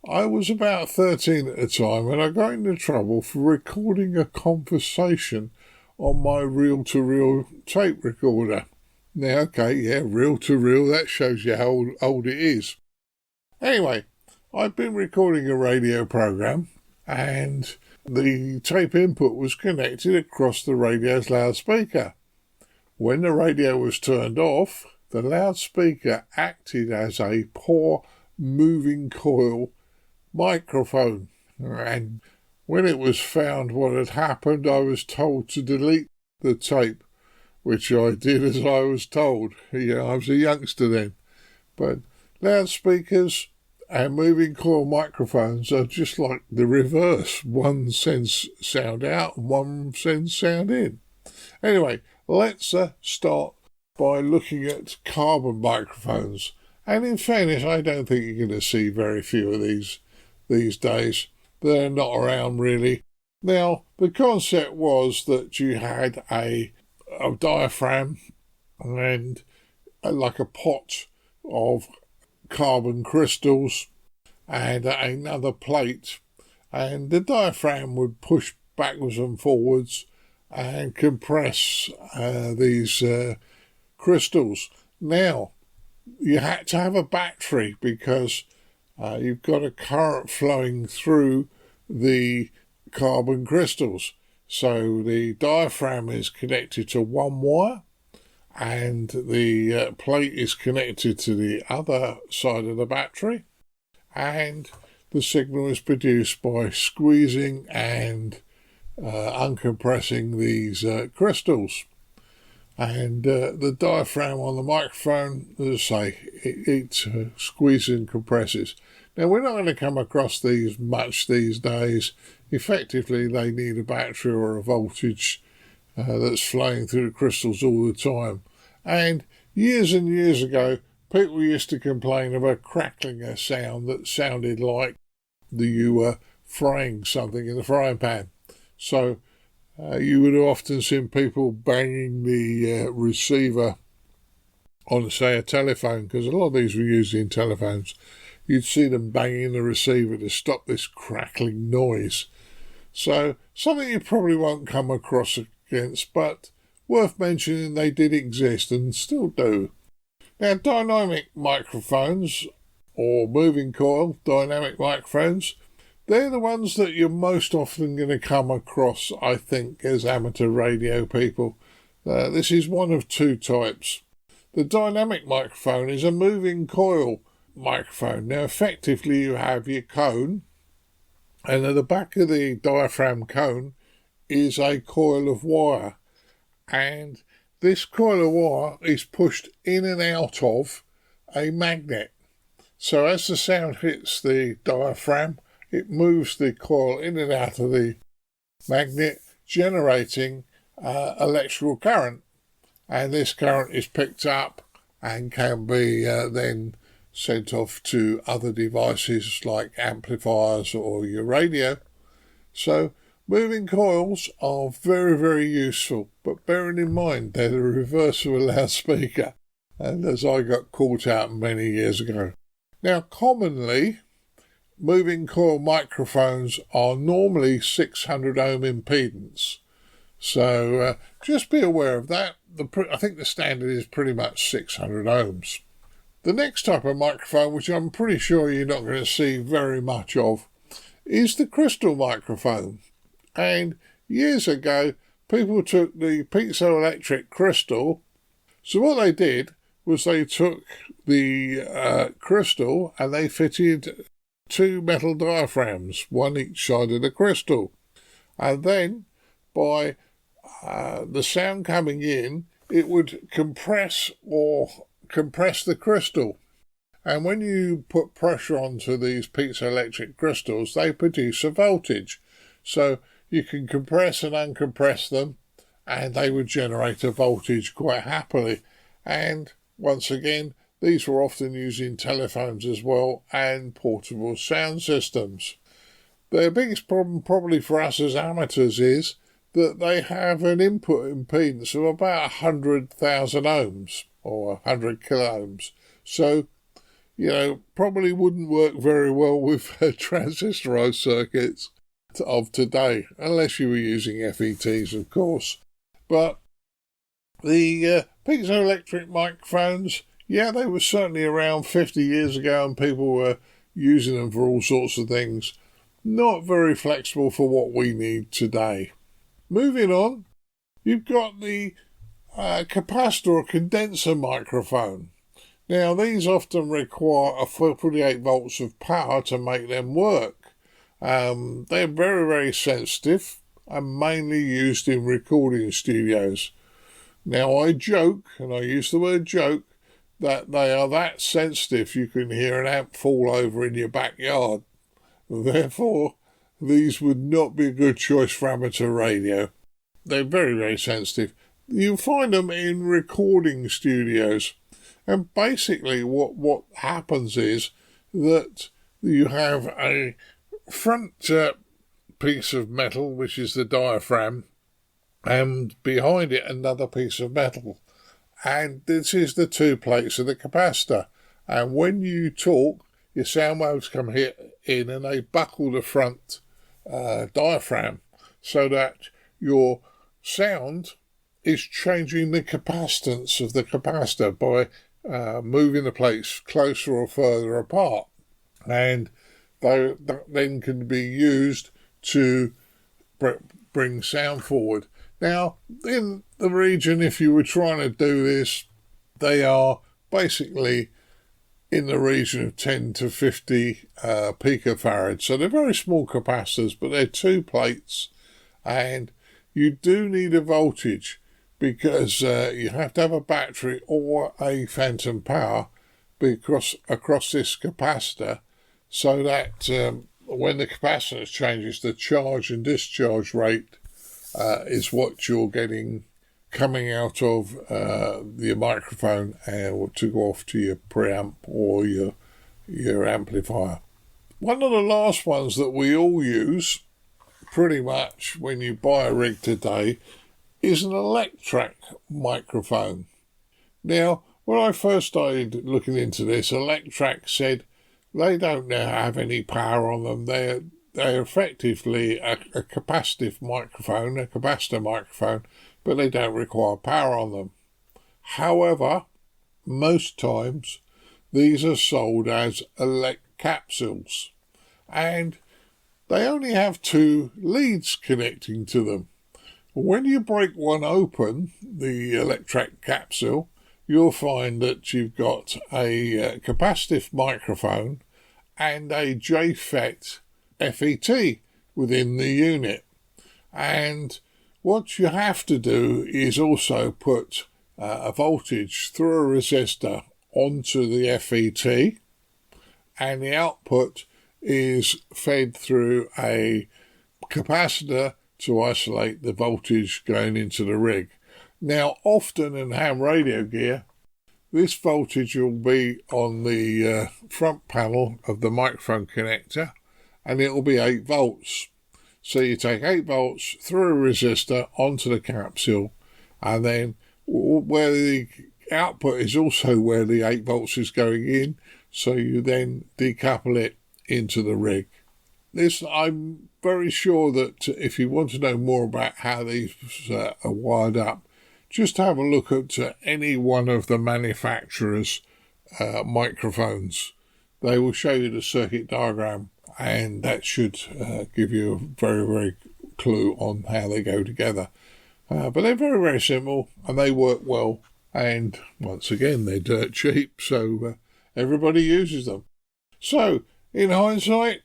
I was about 13 at the time and I got into trouble for recording a conversation on my reel-to-reel tape recorder. Now, reel-to-reel, that shows you how old it is. Anyway, I've been recording a radio program and the tape input was connected across the radio's loudspeaker. When the radio was turned off, the loudspeaker acted as a poor moving coil microphone. And when it was found what had happened, I was told to delete the tape, which I did as I was told. I was a youngster then. But loudspeakers and moving coil microphones are just like the reverse. One sends sound out and one sends sound in. Anyway, let's start by looking at carbon microphones. And in fairness, I don't think you're going to see very few of these days. They're not around really. Now, the concept was that you had a diaphragm and like a pot of carbon crystals and another plate, and the diaphragm would push backwards and forwards and compress these crystals. Now, you had to have a battery because you've got a current flowing through the carbon crystals. So the diaphragm is connected to one wire and the plate is connected to the other side of the battery, and the signal is produced by squeezing and uncompressing these crystals. And the diaphragm on the microphone, as I say, it squeezes and compresses. Now, we're not going to come across these much these days. Effectively, they need a battery or a voltage that's flowing through the crystals all the time. And years ago, people used to complain of a crackling a sound that sounded like you were frying something in the frying pan. So you would have often seen people banging the receiver on, say, a telephone, because a lot of these were used in telephones. You'd see them banging the receiver to stop this crackling noise. So something you probably won't come across against, but worth mentioning, they did exist and still do. Now, dynamic microphones, or moving coil dynamic microphones, they're the ones that you're most often going to come across, I think, as amateur radio people. This is one of two types. The dynamic microphone is a moving coil microphone. Now, effectively, you have your cone, and at the back of the diaphragm cone is a coil of wire. And this coil of wire is pushed in and out of a magnet. So as the sound hits the diaphragm, it moves the coil in and out of the magnet, generating electrical current. And this current is picked up and can be then sent off to other devices like amplifiers or your radio. So moving coils are very, very useful, but bearing in mind they're the reverse of a loudspeaker, and as I got caught out many years ago. Now, commonly, moving coil microphones are normally 600 ohm impedance. So just be aware of that. I think the standard is pretty much 600 ohms. The next type of microphone, which I'm pretty sure you're not going to see very much of, is the crystal microphone. And years ago, people took the piezoelectric crystal. So what they did was they took the crystal and they fitted two metal diaphragms, one each side of the crystal. And then by the sound coming in, it would compress the crystal. And when you put pressure onto these piezoelectric crystals, they produce a voltage. So you can compress and uncompress them, and they would generate a voltage quite happily. And once again, these were often used in telephones as well and portable sound systems. The biggest problem probably for us as amateurs is that they have an input impedance of about 100,000 ohms or 100 kiloohms. So, probably wouldn't work very well with transistorized circuits of today, unless you were using FETs, of course. But the piezoelectric microphones, yeah, they were certainly around 50 years ago, and people were using them for all sorts of things. Not very flexible for what we need today. Moving on, you've got the capacitor or condenser microphone. Now, these often require a 48 volts of power to make them work. They're very, very sensitive and mainly used in recording studios. Now, I joke, and I use the word joke, that they are that sensitive you can hear an amp fall over in your backyard. Therefore, these would not be a good choice for amateur radio. They're very, very sensitive. You find them in recording studios. And basically what happens is that you have a front piece of metal, which is the diaphragm, and behind it another piece of metal. And this is the two plates of the capacitor. And when you talk, your sound waves come in and they buckle the front diaphragm so that your sound is changing the capacitance of the capacitor by moving the plates closer or further apart. And that then can be used to bring sound forward. Now, in the region, if you were trying to do this, they are basically in the region of 10 to 50 picofarads. So they're very small capacitors, but they're 2 plates, and you do need a voltage because you have to have a battery or a phantom power across this capacitor, so that when the capacitance changes, the charge and discharge rate is what you're getting coming out of your microphone and to go off to your preamp or your amplifier. One of the last ones that we all use pretty much when you buy a rig today is an Electrac microphone. Now, when I first started looking into this, Electrac said they don't now have any power on them. They're effectively a capacitive microphone, a capacitor microphone, but they don't require power on them. However, most times these are sold as capsules, and they only have 2 leads connecting to them. When you break one open, the Electrac capsule, you'll find that you've got a capacitive microphone and a JFET FET within the unit. And what you have to do is also put a voltage through a resistor onto the FET, and the output is fed through a capacitor to isolate the voltage going into the rig. Now, often in ham radio gear, this voltage will be on the front panel of the microphone connector, and it will be 8 volts. So you take 8 volts through a resistor onto the capsule, and then where the output is also where the 8 volts is going in, so you then decouple it into the rig. This, I'm very sure that if you want to know more about how these are wired up, just have a look at any one of the manufacturers' microphones. They will show you the circuit diagram, and that should give you a very, very clue on how they go together. But they're very, very simple, and they work well. And once again, they're dirt cheap, so everybody uses them. So, in hindsight,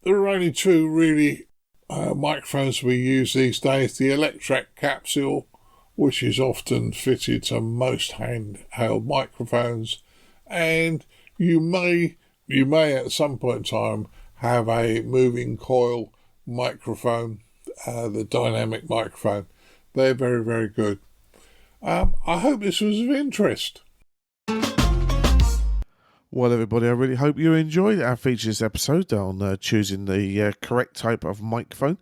there are only 2 really microphones we use these days. The Electrac capsule, which is often fitted to most handheld microphones, and you may at some point in time have a moving coil microphone, the dynamic microphone. They're very, very good. I hope this was of interest. Well, everybody, I really hope you enjoyed our features episode on choosing the correct type of microphone.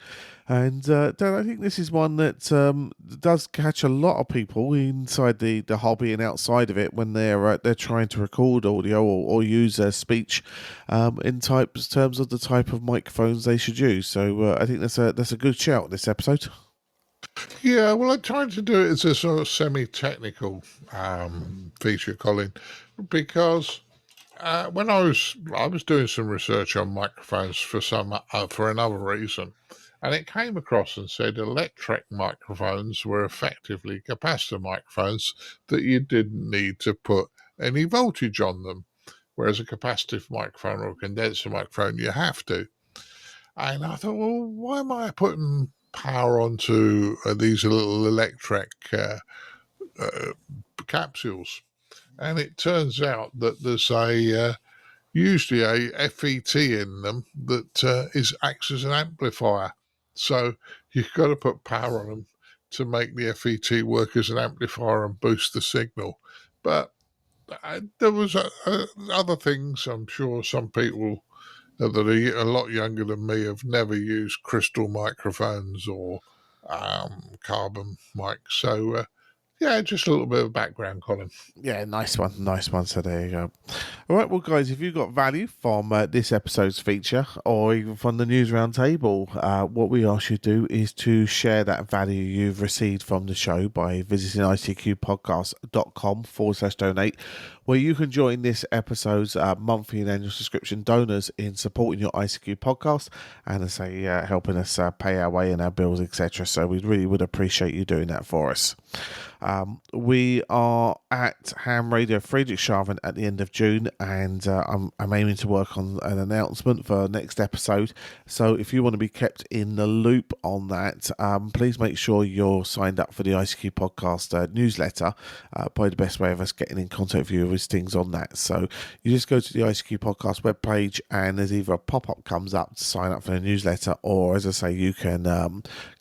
And Dan, I think this is one that does catch a lot of people inside the hobby and outside of it when they're trying to record audio or use speech in terms of the type of microphones they should use. So I think that's a good shout, this episode. Yeah, well, I tried to do it as a sort of semi-technical feature, Colin, because when I was doing some research on microphones for another reason, and it came across and said Electrac microphones were effectively capacitor microphones that you didn't need to put any voltage on them, whereas a capacitive microphone or a condenser microphone you have to. And I thought, well, why am I putting power onto these little Electrac capsules? And it turns out that there's usually a FET in them that acts as an amplifier. So you've got to put power on them to make the FET work as an amplifier and boost the signal. But there was other things. I'm sure some people that are a lot younger than me have never used crystal microphones or carbon mics. So Yeah, just a little bit of background, Colin. Yeah, nice one. So there you go. All right, well, guys, if you got value from this episode's feature or even from the News Roundtable, what we ask you to do is to share that value you've received from the show by visiting ICQPodcast.com/donate, where you can join this episode's monthly and annual subscription donors in supporting your ICQ podcast and, as I say, helping us pay our way and our bills, etc. So we really would appreciate you doing that for us. We are at Ham Radio Friedrichshafen at the end of June, and I'm aiming to work on an announcement for next episode. So if you want to be kept in the loop on that, please make sure you're signed up for the ICQ podcast newsletter. Probably the best way of us getting in contact with you is things on that. So you just go to the ICQ podcast webpage, and there's either a pop-up comes up to sign up for the newsletter, or, as I say, you can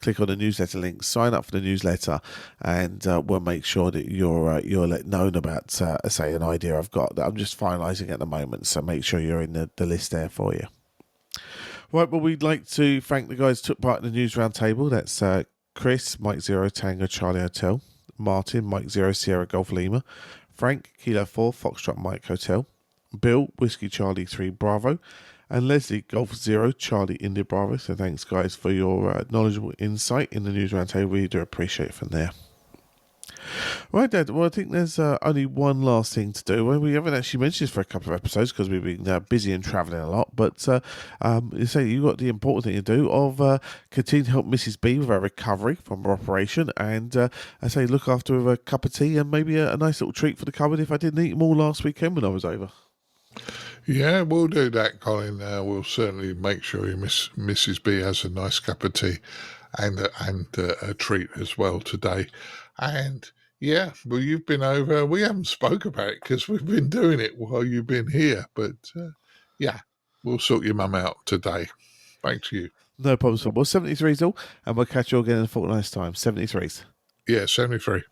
click on the newsletter link, sign up for the newsletter, and we'll make sure that you're let known about, say, an idea I've got that I'm just finalising at the moment. So make sure you're in the list there for you. Right, well, we'd like to thank the guys who took part in the News Roundtable. That's Chris, Mike 0 Tango Charlie Hotel, Martin, Mike 0 Sierra Golf Lima, Frank, Kilo 4 Foxtrot Mike Hotel, Bill, Whiskey Charlie 3 Bravo, and Leslie, Golf 0 Charlie India Bravo. So thanks, guys, for your knowledgeable insight in the News Roundtable. We do appreciate it from there. Right, Dad. Well, I think there's only one last thing to do. Well, we haven't actually mentioned this for a couple of episodes because we've been busy and travelling a lot. But you say you got the important thing to do of continue to help Mrs. B with her recovery from her operation, and I say look after her with a cup of tea and maybe a nice little treat for the cupboard if I didn't eat them all last weekend when I was over. Yeah, we'll do that, Colin. We'll certainly make sure Mrs. B has a nice cup of tea and a treat as well today. And yeah, well, you've been over. We haven't spoke about it because we've been doing it while you've been here. But yeah, we'll sort your mum out today. Back to you. No problem at all. Well, 73's all, and we'll catch you again in a fortnight's time. 73's. Yeah, 73.